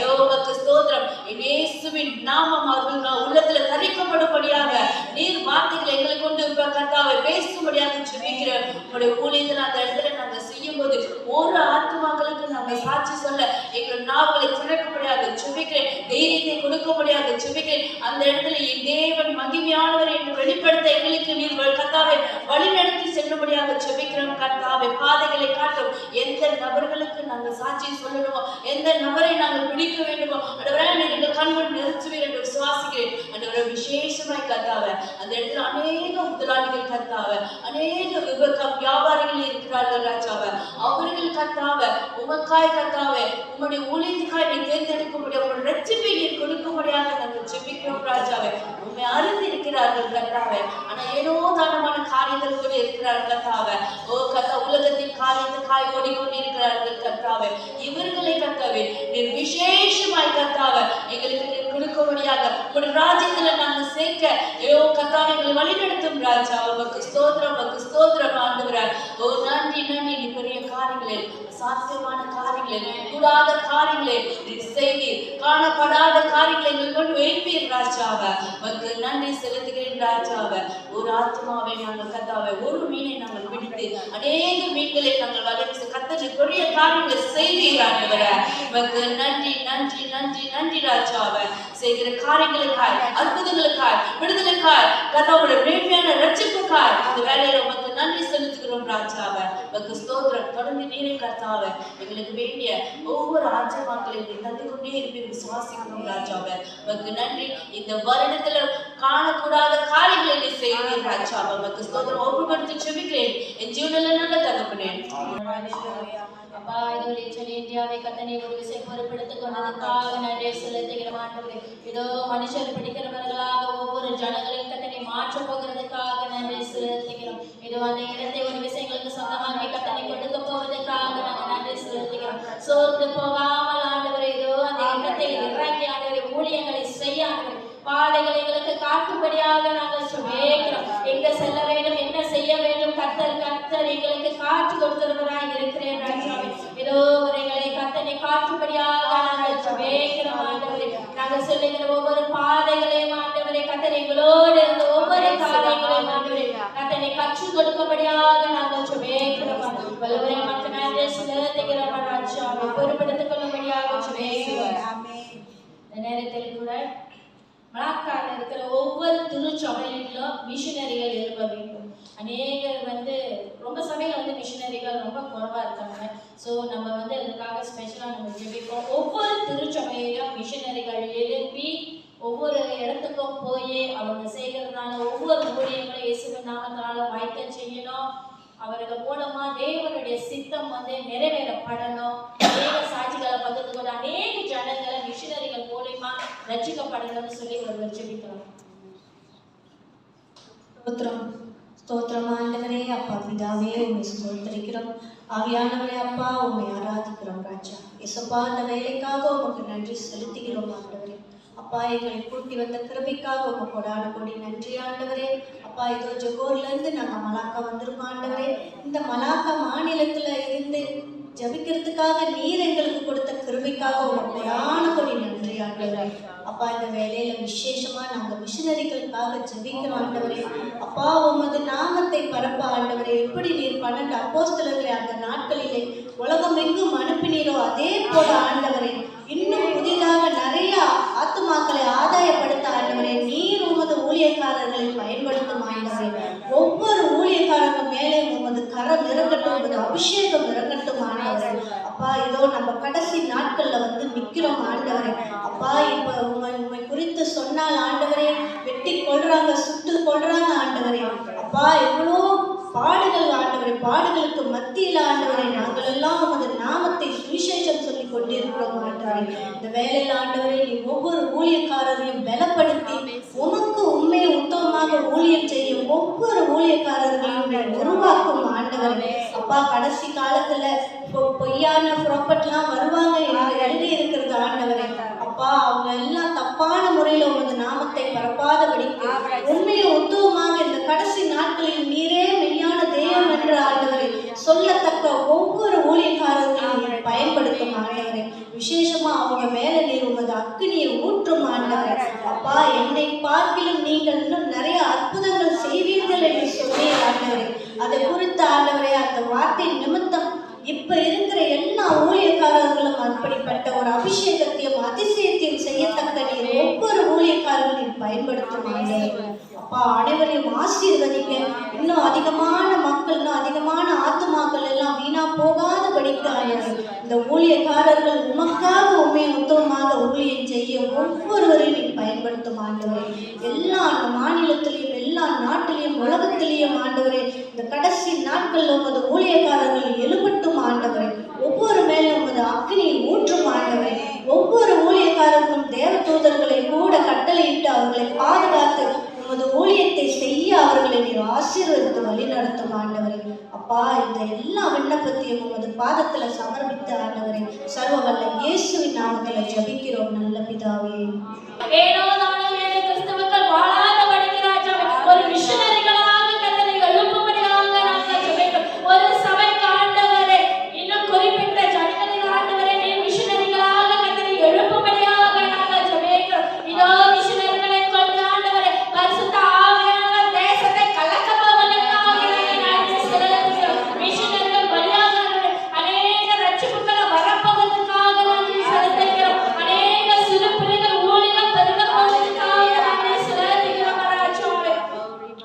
D: யோகக்கு ஸ்தோத்திரம். இயேசுவின் நாமம் அவர்கள் உள்ளத்துல தரிக்கப்படும்படியாக நீர் வார்த்தைகளை எங்களை கொண்டு கர்த்தாவை பேசும்படியாக ஜெபிக்கிறேன். உங்களுடைய ஊழியத்தில் அந்த இடத்துல நாங்கள் செய்யும் போது ஒரு ஆத்மாக்களுக்கு நாங்கள் சாட்சி சொல்ல எங்கள் நாவலை திறக்கும்படியாக ஜெபிக்கிறேன். தைரியத்தை கொடுக்கும்படியாக ஜெபிக்கிறேன். அந்த இடத்துல என் தேவன் மகிமையானவர் என்று வெளிப்படுத்த எங்களுக்கு நீர் கர்த்தாவை வழிநடத்தி செல்லும்படியாக ஜெபிக்கிறோம். கர்த்தாவை பாதைகளை காட்டும். எந்த நபர்களுக்கு நாங்கள் சாட்சி சொல்லணுமோ, எந்த நபரை நாங்கள் பிடிக்க வேண்டுமோ ஆண்டவரே நீர் எங்கள் கண்கள் நிறுத்துவீர் என்று விசுவாசிக்கிறேன். ஆண்டவரே விசேஷமாய் கர்த்தாவே அந்த இடத்துல அநேக முதலாளிகள் கர்த்தாவே அநேக வியாபாரிகள் இருக்கிறார்கள் ராஜாவே. அவர்கள் கர்த்தாவே உமக்காய் கர்த்தாவே உம்முடைய ஊழியத்துக்காய் நீ தேர்ந்தெடுக்கும்படியாக உங்களுடைய ரட்சிப்பை நீர் கொடுக்கும்படியாக நாங்கள் ஜெபிக்கிறோம் ராஜாவே. உண்மை அறிந்து இருக்கிறார்கள் கர்த்தாவே. ஆனா ஏனோ தானமான காரியங்கள் கூட இருக்கிறார்கள் கர்த்தாவே. ஓ கர்த்தா உலகத்தின் காரியத்துக்காய் ஓடிக்கொண்டு இருக்கிறார்கள் கர்த்தாவே. இவர்களை கர்த்தாவே நீர் விசேஷமாய் கர்த்தாவே எங்களுக்கு நீர் கொடுக்கும்படியாக உங்களுடைய ராஜ்யத்துல நாங்கள் சேர்க்க ஏதோ கர்த்தாவே எங்களை வழிநடத்தும் ராஜா. உமக்கு ஸ்தோத்திரம், உமக்கு ஸ்தோத்திரம் ஆண்டவரே. ஓ நன்றி நன்றி. நீ பெரிய காரியங்களே, சாத்தியமான காரியங்களே, கூடாத காரியங்களே நீ செய்வீர். காணப்படாத காரியங்களை எங்கள் கொண்டு வைப்பீர் ராஜாவை. உமக்கு நன்றி செலுத்துகிறேன் ராஜாவை. ஒரு ஆத்மாவை நாங்கள் கர்த்தாவே ஒரு மீனை நாங்கள் பிடித்து அநேக மீன்களை நாங்கள் வளர்த்து கர்த்தரை பெரிய காரியங்களை செய்வீர் ஆண்டவரே. உமக்கு நன்றி நன்றி நன்றி நன்றி ராஜாவை. செய்கிற காரியங்களுக்காய், அற்புதங்களுக்காய், விடுதலுக்காய், கர்த்தாவுடைய மேன்மையான ரட்சிப்புக்காய் அந்த வேலையில உமக்கு நன்றி செலுத்துகிறோம் ராஜாவை. உமக்கு ஸ்தோத்திரம். தொடர்ந்து நீரை கர்த்தாவே எங்களுக்கு வேண்டிய ஒவ்வொரு ஆச்சரியங்களையும் தந்து கொண்டே இருப்பீர் விசுவாசிக்கிறோம் ராஜாவே. உமக்கு நன்றி. இந்த வருடத்துல காணக்கூடாத காரியங்களை நீ செய்வீர் ராஜாவே. உமக்கு ஸ்தோத்திரம். ஒப்புக்கொடுத்து ஜெபிக்கிறேன் என் ஜீவனில் நல்ல தகப்பனே.
B: அப்பா இதோட இந்தியாவை கத்தனை ஒரு விஷயம் பொறுப்பெடுத்துக் கொண்டதுக்காக நன்றி செலுத்துகிறோம் ஆண்டவரே. இதோ மனுஷர் பிடிக்கிறவர்களாக ஒவ்வொரு ஜனங்களையும் கத்தனை மாற்ற போகிறதுக்காக நன்றி செலுத்துகிறோம். இதோ அந்த இடத்தை ஒரு விஷயங்களுக்கு சொந்தமாக்கி கத்தனை கொடுக்க போவதற்காக நாங்கள் நன்றி செலுத்துகிறோம். சோர்ந்து போகாமல் ஆண்டவரே இதோ அந்த இடத்தை இறங்கி ஆண்டவரை ஊழியங்களை செய்ய ஆண்டவரை பாதைகளை எங்களுக்கு காட்டும்படியாக நாங்கள் ஜெபிக்கிறோம். எங்க செல்ல வேண்டும், என்ன செய்ய வேண்டும், கர்த்தர் எங்களுக்கு காட்டு கொடுத்தவராய் இருக்கிறேன் ராஜாவே. இதோ எங்களை கர்த்தனை காட்டும்படியாக நாங்கள் ஜெபிக்கிறோம் ஆண்டவரே. நாங்கள் சொல்லுகிற ஒவ்வொரு பாதைகளையும் ஆண்டவரே கர்த்தர் எங்களோடு இருந்த ஒவ்வொரு காரியங்களையும் ஆண்டவரே கர்த்தனை கற்றுக் கொடுக்கும்படியாக நாங்கள் ஜெபிக்கிறோம். வல்லவரே மக்கள் நன்றி செலுத்துகிறோம் ராஜாவே. பொறுப்பெடுத்துக் கொள்ளும்படியாக ஜெபிக்கிறோம். இந்த நேரத்தில் கூட மலாக்கால இருக்கிற ஒவ்வொரு திருச்சபையிலும் மிஷினரிகள் எழுப்ப வேண்டும். அநேகர் ரொம்ப சபையில் மிஷினரிகள் ரொம்ப குறைவா இருக்காங்க. ஸோ நம்ம அதுக்காக ஸ்பெஷலாக நம்ம ஜெபிப்போம். ஒவ்வொரு திருச்சபையிலும் மிஷினரிகள் எழுப்பி ஒவ்வொரு இடத்துக்கும் போய் அவங்க செய்கிறதுனால ஒவ்வொரு ஊழியங்களும் இயேசுவின் நாமத்தினால வாய்க்க செய்யணும். அவர்கள் மூலமா தேவனுடைய சித்தம் நிறைவேறப்படணும். தேவ சாட்சிகளை பகிர்ந்து கொண்டு அநேக ஜனங்களை மிஷினரிகள் மூலமா ரட்சிக்கப்படணும்னு சொல்லி ஒருவர் ஜெபிக்கிறோம்.
E: ஸ்தோத்திரம் ஸ்தோத்திரம் ஆண்டவரே. அப்பா பிதாவே உண்மை ஸ்தோத்திரிக்கிறோம். ஆவியானவரே அப்பா உண்மை ஆராதிக்கிறோம் ராஜா. இயேசுப்பா அந்த வேலைக்காக உமக்கு நன்றி செலுத்துகிறோம் ஆண்டவரே. அப்பா எங்களை கூட்டி வந்த கிருபைக்காக உமக்கு கொடான கொடி நன்றி ஆண்டவரே. அப்பா இதோ ஜொகூர்ல இருந்து நாங்க மலாக்கா வந்திருக்கோம் ஆண்டவரே. இந்த மலாக்கா மாநிலத்துல இருந்து ஜபிக்கிறதுக்காக நீர் எங்களுக்கு கொடுத்த கிருபைக்காக உமக்கு கொடான கொடி நன்றி ஆண்டவரே. அப்பா இந்த வேலையில விசேஷமா நாங்க மிஷினரிகளுக்காக ஜபிக்கிறோம் ஆண்டவரே. அப்பா உமது நாமத்தை பரப்ப ஆண்டவரே எப்படி நீர் 12 அப்போஸ்தலர்களை அந்த நாட்களிலே உலகம் எங்கும் அனுப்பினீரோ அதே போல ஆண்டவரே இன்னும் புதிதாக நிறைய ஆத்துமாக்களை ஆதாயப்படுத்த ஆண்டவரே நீர் உமது ஊழியக்காரர்களை பயன்படுத்தும் ஆண்டவரே. ஒவ்வொரு ஊழியக்காரர்கள் மேலே உமது கரம் இறங்கட்டும், உமது அபிஷேகம் இறங்கட்டும் ஆண்டவரே. அப்பா இதோ நம்ம கடைசி நாட்கள்ல நிக்கிறோம் ஆண்டவரே. அப்பா இப்ப உண்மை குறித்து சொன்னால் ஆண்டவரே வெட்டி கொள்றாங்க, சுட்டு கொள்றாங்க ஆண்டவரே. அப்பா எவ்வளோ பாடுகள் ஆண்டவரே பாடுகளுக்கு மத்தியில் ஆண்டவரை நாங்கள் எல்லாம் உமது நாமத்தை சுவிசேஷம் சொல்லி கொண்டிருக்கிறோம் ஆண்டவரை. இந்த வேலையில் ஆண்டவரை நீ ஒவ்வொரு ஊழியக்காரரையும் பலப்படுத்தி உமக்கு உண்மையை உத்தமமாக ஊழியம் செய்ய ஒவ்வொரு ஊழியக்காரர்களையும் உருவாக்கும் ஆண்டவரை. அப்பா, கடைசி காலத்துல பொய்யான ப்ராப்பர்ட்லாம் வருவாங்க என்று எழுதி இருக்கிறது ஆண்டவரை. அப்பா, அவங்க எல்லாம் தப்பான முறையில உமது நாமத்தை பரப்பாதபடிக்கு உண்மையை உத்தவமாக இந்த கடைசி நாட்களில் நீரே மெய்யான தெய்வம் என்று ஆண்டவரை சொல்லத்தக்க ஒவ்வொரு ஊழியக்காரர்களையும் பயன்படுத்தும் ஆண்டவரை. விசேஷமா அவங்க மேல நீர் உமது அக்கினியை ஊற்றும் ஆண்டவரை. அப்பா, என்னை பார்க்கிலும் நீங்கள் இன்னும் நிறைய அற்புதங்கள் செய்வீர்கள் என்று சொல்லி ஆண்டவரை, அதை குறித்து ஆண்டவரை அந்த வார்த்தை நிமித்தம் இப்ப இருக்கிற எல்லா ஊழியக்காரர்களும் அப்படிப்பட்ட ஒரு அபிஷேகத்தையும் அதிசயத்தையும் செய்யத்தக்க நீர் ஒவ்வொரு ஊழியக்காரர்களையும் பயன்படுத்தும் ஆண்டவரை. அப்பா, அனைவரையும் ஆசீர்வதிங்க. இன்னும் அதிகமான மக்கள், இன்னும் அதிகமான ஆத்துமாக்கள் எல்லாம் வீணா போகாதபடிக்கு ஆண்டவரை இந்த ஊழியக்காரர்கள் உமக்காக உண்மை உத்தமமாக ஊழியம் செய்ய ஒவ்வொருவரையும் நீ பயன்படுத்தும் ஆண்டவரை. எல்லா மாநிலத்திலையும் எல்லா நாட்டிலையும் உலகத்திலையும் ஆண்டவரை இந்த கடைசி நாட்களில் உமது ஊழியக்காரர்கள் எழுப்பட்டும் ஆண்டவரை. ஒவ்வொரு மேலும் உமது அக்கினியை ஊற்றும் ஆண்டவரை. ஒவ்வொரு ஊழியக்காரர்களும் தேவ தூதர்களை கூட கட்டளையிட்டு அவர்களை பாதுகாத்து உமது ஊழியத்தை செய்ய அவர்களை நீர் ஆசீர்வதித்து வழி நடத்தும் ஆண்டவரை. அப்பா, இந்த எல்லா விண்ணப்பத்தையும் உமது பாதத்துல சமர்ப்பித்த ஆண்டவரை சர்வ வல்ல இயேசுவின் நாமத்துல ஜெபிக்கிறோம் நல்ல பிதாவே.
B: ஒரு மிஷனரிகளாக கர்த்தரை எழுப்பும்படியாக நாங்கள் ஜெபிக்கிறோம். ஒரு சபைக்கு ஆண்டவரே, இன்னும் குறிப்பிட்ட ஜனங்களுக்கு ஆண்டவரே நீ மிஷனரிகளாக கர்த்தரை எழுப்பும்படியாக நாங்கள் ஜெபிக்கிறோம். இதோ மிஷனரிகளை கொண்டு ஆண்டவரே பரிசுத்த ஆவியானவர் தேசத்தை கலக்க போவதற்காக நாங்கள் செலுத்துகிறோம். மிஷனரிகள் வழியாக அநேக ரட்சிப்புகளை வரப்போவதற்காக நாங்கள் செலுத்துகிறோம். அநேக சிறு பிள்ளைகள் ஊழியம் பெருக போவதற்காக நாங்கள் செலுத்துகிறோம்.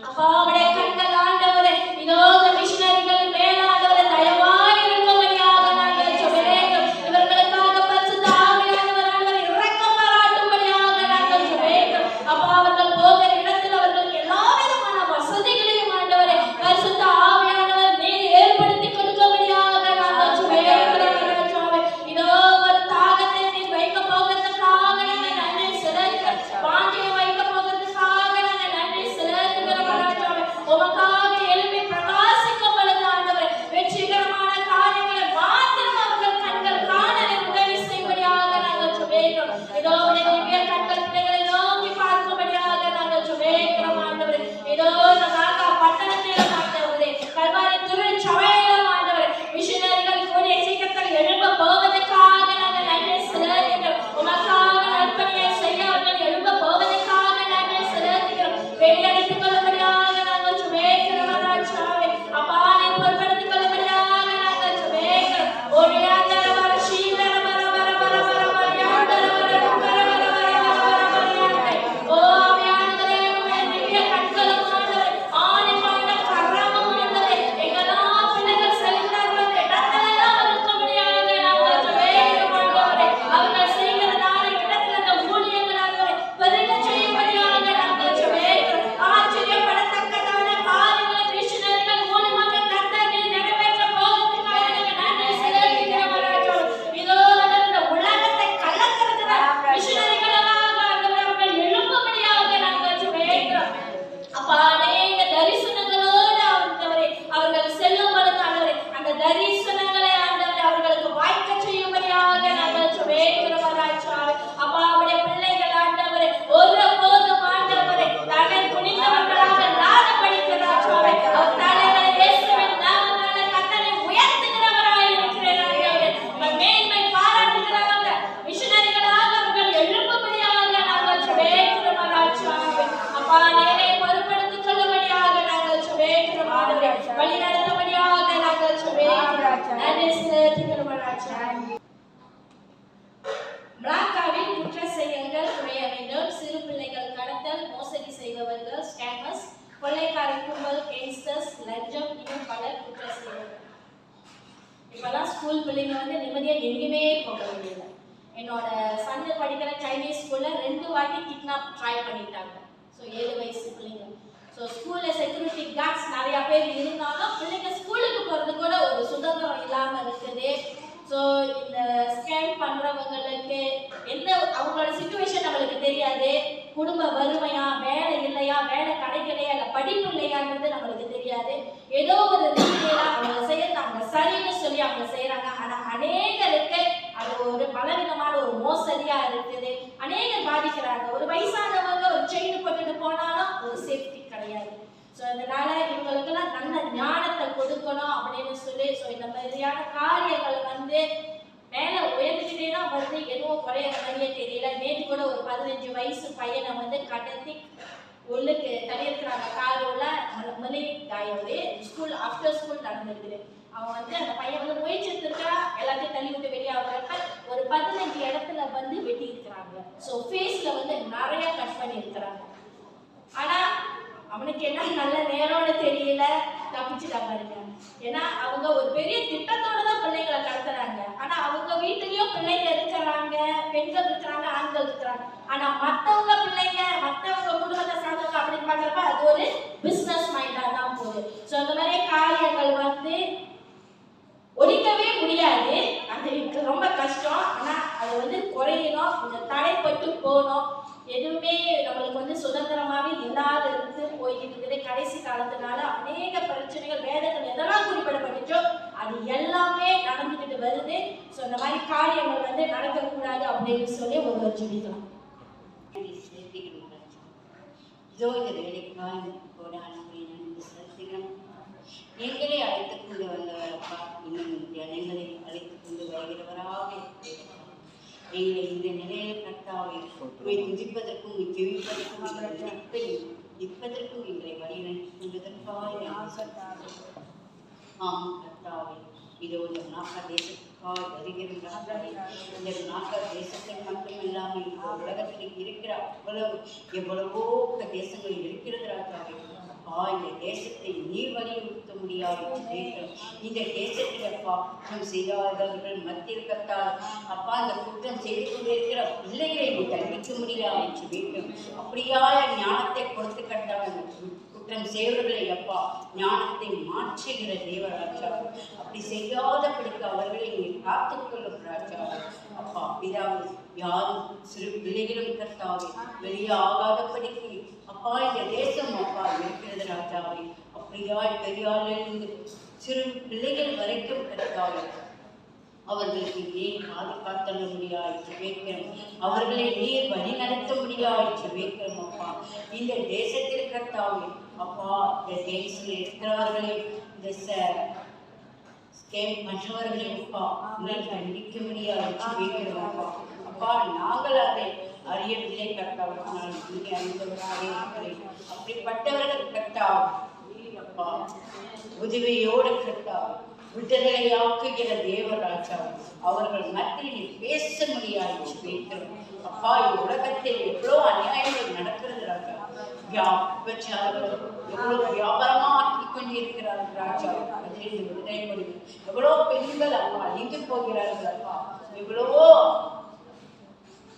B: அப்பா, அவருடைய கண்கள் ஆண்டவரே இதோ மிஷனரிகள் மேலாண்டவரை தயவாய் இருக்கும்படியாக நாங்கள் ஜெபிக்கிறோம். இவர்களுக்காக பரிசுத்த ஆவியானவர் ஆண்டவரை இரக்கம் பாராட்டும்படியாக நாங்கள் ஜெபிக்கிறோம். அப்பா, அவர்கள் போகிற இடத்தில் அவர்களுக்கு எல்லா விதமான வசதிகளையும் ஆண்டவரை பரிசுத்த ஆவியானவர் நீர் ஏற்படுத்தி கொடுக்கும்படியாக நாங்கள் ஜெபிக்கிறோம். இதோ ஒரு தாகத்தை நீர் வைக்க போகிறதுக்காக நாங்கள் நன்றி செலுத்துகிறோம். வாஞ்சியை வைக்க போகிறதுக்காக நாங்கள் நன்றி செலுத்துகிறோம். உமக்காக எழுப்பி பிரகாசிக்கும் பொழுது ஆண்டவரே வெற்றிகரமான காரியங்களை மாத்திரம் அவர்கள் கண்கள் காண உதவி செய்யும்படியாக நாங்கள் ஜெபிக்கிறோம். இதோ திவ்ய கண்கள் பிள்ளைகளை நோக்கி பார்க்கும்படியாக நாங்கள் ஜெபிக்கிறோம் ஆண்டவரே. இதோ நாகா பட்டணத்தில் ஆண்டவரே கல்வாரி திருச்சபையிலும் ஆண்டவரே மிஷனரிகள் கூடிய சீக்கிரத்தில் எழும்ப போவதற்காக நாங்கள் நன்றி செலுத்துகிறோம். உமக்காக நற்பணியை செய்ய அவர்கள் எழும்ப போவதற்காக நன்றி செலுத்துகிறோம். வெளியடித்துக் கொள்ளும்படியாக நாங்கள் ஜெபிக்கிறோம் ராஜாவே. அப்பா, நீ பொறுப்படுத்திக் கொள்ளும்படியாக நாங்கள் ஜெபிக்கிறோம். ஒரு யாத்திர வர சீலர வர வர வர வர வர யாத்திர வர வர வர வர ஓ ஆவியானவரே, உம்முடைய திவ்ய கண்களும் ஆண்டவரே ஆணிப்பான கரமும் ஆண்டவரே எங்கெல்லாம் பிள்ளைகள் செல்கிறார்களோ அந்த இடத்திலெல்லாம் இருக்கும்படியாக நாங்கள் ஜெபிக்கிறோம் ஆண்டவரே. அவர்கள் செய்கிறதான இடத்தில் அந்த ஊழியங்கள் ஆண்டவரே பெருக செய்யும்படியாக நாங்கள் ஜெபிக்கிறோம். ஆச்சரியப்படத்தக்கதான காரியங்களை மிஷனரிகள் மூலமாக கர்த்தர் நீர் நிறைவேற்ற போவதற்காக நாங்கள் நன்றி செலுத்துகிறோம் ராஜா. இதோ இந்த உலகத்தை கலக்கிறதுல மிஷனரிகளாக ஆண்டவரே அவர்கள் எழும்பும்படியாக நாங்கள் ஜெபிக்கிறோம். அப்பா, அநேக தரிசனங்களோடு ஆண்டவரே அவர்கள் செல்லும் பொழுது ஆண்டவரே அந்த தரிசனங்களை ஆண்டவரே அவர்களுக்கு வாய்க்க செய்யும்படியாக நாங்கள் ஜெபிக்கிறோம் ராஜா. அப்பா, அவருடைய பிள்ளைகள் ஆண்டவரே ஒருபோதும் ஆண்டவரே தலை குனிந்தவர்களாக இல்லாதபடிக்கு ராஜாவே அவர் தலைகளை இயேசுவின் நாமத்தினாலே கர்த்தரை உயர்த்துகிறவராய் இருக்கிறார்கள். உம்மை மேன்மை பாராட்டுகிறவங்க மிஷனரிகளாக அவர்கள் எழும்பும்படியாக நாங்கள் ஜெபிக்கிறோம் ராஜாவே. அப்பா, நீரை பொறுப்படுத்திக் கொள்ளும்படியாக நாங்கள் ஜெபிக்கிறோம் ஆண்டவரே. வழி நடத்தும்படியாக நாங்கள் ஜெபிக்கிறோம். நன்றி செலுத்துகிறோம் ராஜா. பிளாக்காவில் குற்ற செயல்கள் குறைய வேண்டும். சிறு பிள்ளைகள் கடத்தல், மோசடி செய்பவர்கள், ஸ்கேமர்ஸ், கொள்ளைக்கார கும்பல், கேங்ஸ்டர்ஸ், லஞ்சம், இன்னும் பலர் குற்ற செயல்கள். இப்பெல்லாம் ஸ்கூல் பிள்ளைங்க நிம்மதியா எங்கேயுமே போக முடியல. என்னோட சன்னு படிக்கிற சைனீஸ் ஸ்கூல்ல 2 வாட்டி கிட்னாப் ட்ரை பண்ணிட்டாங்க. ஸோ 7 வயசு பிள்ளைங்க. ஸோ ஸ்கூல்ல செக்யூரிட்டி கார்ட்ஸ் நிறைய பேர் இருந்தாலும் பிள்ளைங்க ஸ்கூலுக்கு போற சுதந்திரம் இல்லாம இருக்குது. ஸோ இந்த ஸ்கேம் பண்றவங்களுக்கு என்ன அவங்களோட சிச்சுவேஷன் நம்மளுக்கு தெரியாது. குடும்ப வறுமையா, வேலை இல்லையா, வேலை கிடைக்கலையா, இல்லை படிப்பு இல்லையான்றது நம்மளுக்கு தெரியாது. ஏதோ ஒரு ரீதியில அவங்க செய்யறது அவங்க சரின்னு சொல்லி அவங்க செய்யறாங்க. ஆனா அநேகருக்கு அது ஒரு பலவிதமான ஒரு மோசடியா இருக்குது. அநேகர் பாதிக்கிறாங்க. ஒரு வயசானவங்க ஒரு செயின் போட்டுட்டு போனாலும் ஒரு சேஃப்டி கிடையாது. ஸோ அதனால இவங்களுக்கெல்லாம் நல்ல ஞானத்தை கொடுக்கணும் அப்படின்னு சொல்லி ஸோ இந்த மாதிரியான காரியங்கள் வந்து மேலே உயர்ந்துக்கிட்டே தான் வந்து எதுவும் குறைய மாதிரியே தெரியல. நேற்று கூட ஒரு 15 வயசு பையனை வந்து கடத்தி உள்ளுக்கு தனியிருக்கிறாங்க. காரோல மலை காயோடு ஸ்கூல் ஆஃப்டர் ஸ்கூல் நடந்திருக்குது. அவன் வந்து அந்த பையன் வந்து முயற்சி எடுத்துருக்கா, எல்லாத்தையும் தள்ளி விட்டு வெளியாகிறப்ப ஒரு 15 இடத்துல வந்து வெட்டி இருக்கிறாங்க. ஸோ ஃபேஸில் வந்து நிறைய கட் பண்ணி இருக்கிறாங்க. ஆனால் அவனுக்கு என்ன நல்ல நேரம்னு தெரியல, தப்பிச்சுட்டா பாருங்க. ஏன்னா அவங்க ஒரு பெரிய திட்டத்தோட தான் பிள்ளைங்களை கடத்துறாங்க. ஆனா அவங்க வீட்டுலயும் பிள்ளைங்க இருக்கிறாங்க, பெண்கள் இருக்கிறாங்க, ஆண்கள் இருக்கிறாங்க. ஆனா மத்தவங்க பிள்ளைங்க, மத்தவங்க குடும்பத்தை சார்ந்தவங்க அப்படின்னு பாக்குறப்ப அது ஒரு பிசினஸ் மைண்டா தான் போகுது. ஸோ அந்த மாதிரி காரியங்கள் வந்து ஒழிக்கவே முடியாது. அது ரொம்ப கஷ்டம். ஆனா அது வந்து குறையணும், கொஞ்சம் தடைப்பட்டு போகணும். எதுவுமே நம்மளுக்கு வந்து சுதந்திரமாவே இல்லாத இருந்து போய்கிட்டு இருக்குது. கடைசி காலத்தினால அநேக பிரச்சனைகள் வேதத்தில் எதெல்லாம் குறிப்பிடப்பட்டுச்சோ அது எல்லாமே நடந்துக்கிட்டு வருது. ஸோ இந்த மாதிரி காரியங்கள் வந்து நடக்கக்கூடாது அப்படின்னு சொல்லி ஒரு ஜெபிக்கலாம்.
F: இதோ இந்த வேலைக்காக நன்றி செலுத்துகிறோம். எங்களை அழைத்துக் கொண்டு வந்தவரப்பா, இன்னும் ஜனங்களை அழைத்துக் கொண்டு வருகிறவராக எங்களை இந்த நிலையில் கர்த்தாவை துதிப்பதற்கும் ஜெபிப்பதற்கும் நிற்பதற்கும் எங்களை வழிநடத்தி கொண்டதற்காக ஆம் கர்த்தாவை, இதோ இந்த நாக்க தேசத்துக்காக வருகின்றார்கள். இந்த நாக்க தேசத்தில் மட்டுமில்லாமல் இந்த உலகத்தில் இருக்கிற எவ்வளவோ தேசங்கள் இருக்கிறது ராஜாவே. இந்த தேசத்தை நீ வலியுறுத்த முடியாது. இந்த தேசத்தில் அப்பா குற்றம் செய்யாதவர்கள் மத்தியில் கத்தால் அப்பா இந்த குற்றம் செய்து கொண்டிருக்கிற பிள்ளைகளை நீ தண்டிக்க முடியாது என்று வேண்டும். அப்படியான ஞானத்தை கொடுத்து கட்டாங்க. குற்றம் செய்வர்களை அப்பா ஞானத்தை மாற்றுகிற தேவராஜா, அப்படி செய்யாதபடிக்கு அவர்களை நீ காத்துக்கொள்ளும் ராஜா. அப்பா பிதாவே, யாரும் சிறு பிள்ளைகளும் கர்த்தாவே வெளியாகாதபடிக்கு அப்பா இந்த தேசம் அப்பா இருக்கிறது ராஜாவே. அப்படியாய் பெரியாரிலிருந்து சிறு பிள்ளைகள் வரைக்கும் கர்த்தாவே அவர்களுக்கு நீர் பாதுகாத்தல முடியாது வைக்கிறோம். அவர்களை நீர் வழி நடத்த முடியாது வைக்கிறோம். அப்பா இந்த தேசத்தில் கர்த்தாவே அப்பா இந்த தேசத்தில் இருக்கிறவர்களை இந்த ஸ்கேம் மற்றவர்களை அப்பா நீர் கண்டிக்க முடியாது வைக்கிறோம். அப்பா அப்பா நாங்கள் அதை அறியவில்லை கர்த்தாவினால் நீங்க அறிந்தவராக இருக்கிறேன். அப்படிப்பட்டவர்கள் கர்த்தாவே அப்பா உதவியோடு கர்த்தாவே விடுதலையாக்குகிற தேவராஜா, அவர்கள் மத்தியில் பேச முடியாது வைக்கிறோம். அப்பா உலகத்தில் எவ்வளோ அநியாயங்கள் நடக்கிறது ராஜா. எவ்வளவு வியாபாரமா ஆக்கி கொண்டிருக்கிறார்கள் ராஜா. அதிலிருந்து விடுதலை கொடுங்க. எவ்வளோ பெண்கள் அப்பா அழிந்து போகிறார்கள் அப்பா. எவ்வளவோ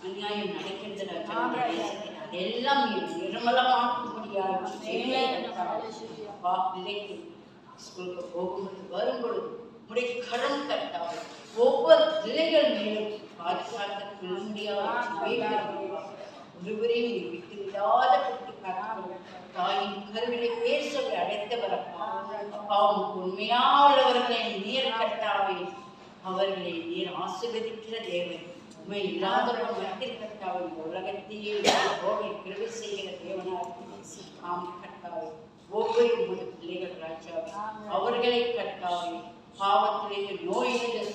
F: அநியாயம் நடக்கிறது ராஜா. அதெல்லாம் நிர்மலமாக்க முடியாது அப்பா. பிள்ளைக்கு ஸ்கூலுக்கு போகும்போது வரும்பொழுது உடைய கடன் கட்டாது ஒவ்வொரு பிள்ளைகள் மேலும் பாதுகாத்து கொள்ள முடியாது. ஒருவரையும் நீ விட்டு விடாத பற்றி காத்துக்கொள்ளும். தாயின் கருவிலை பேசவை அடைத்தவர் அப்பா. அப்பா உனக்கு உண்மையா உள்ளவர்களை நீர் கட்டாவே அவர்களை நீர் ஆசீர்வதிக்கிற தேவன். உண்மை இல்லாதவர்கள் மத்தியில் கட்டாவே உலகத்தையே கோவை கிருபை செய்கிற தேவனாக ஆம் கட்டாவே ஒவ்வொரு உமது பிள்ளைகள் ராஜாவே அவர்களை கட்டாவே பாவத்திலிருந்து நோயிலிருந்து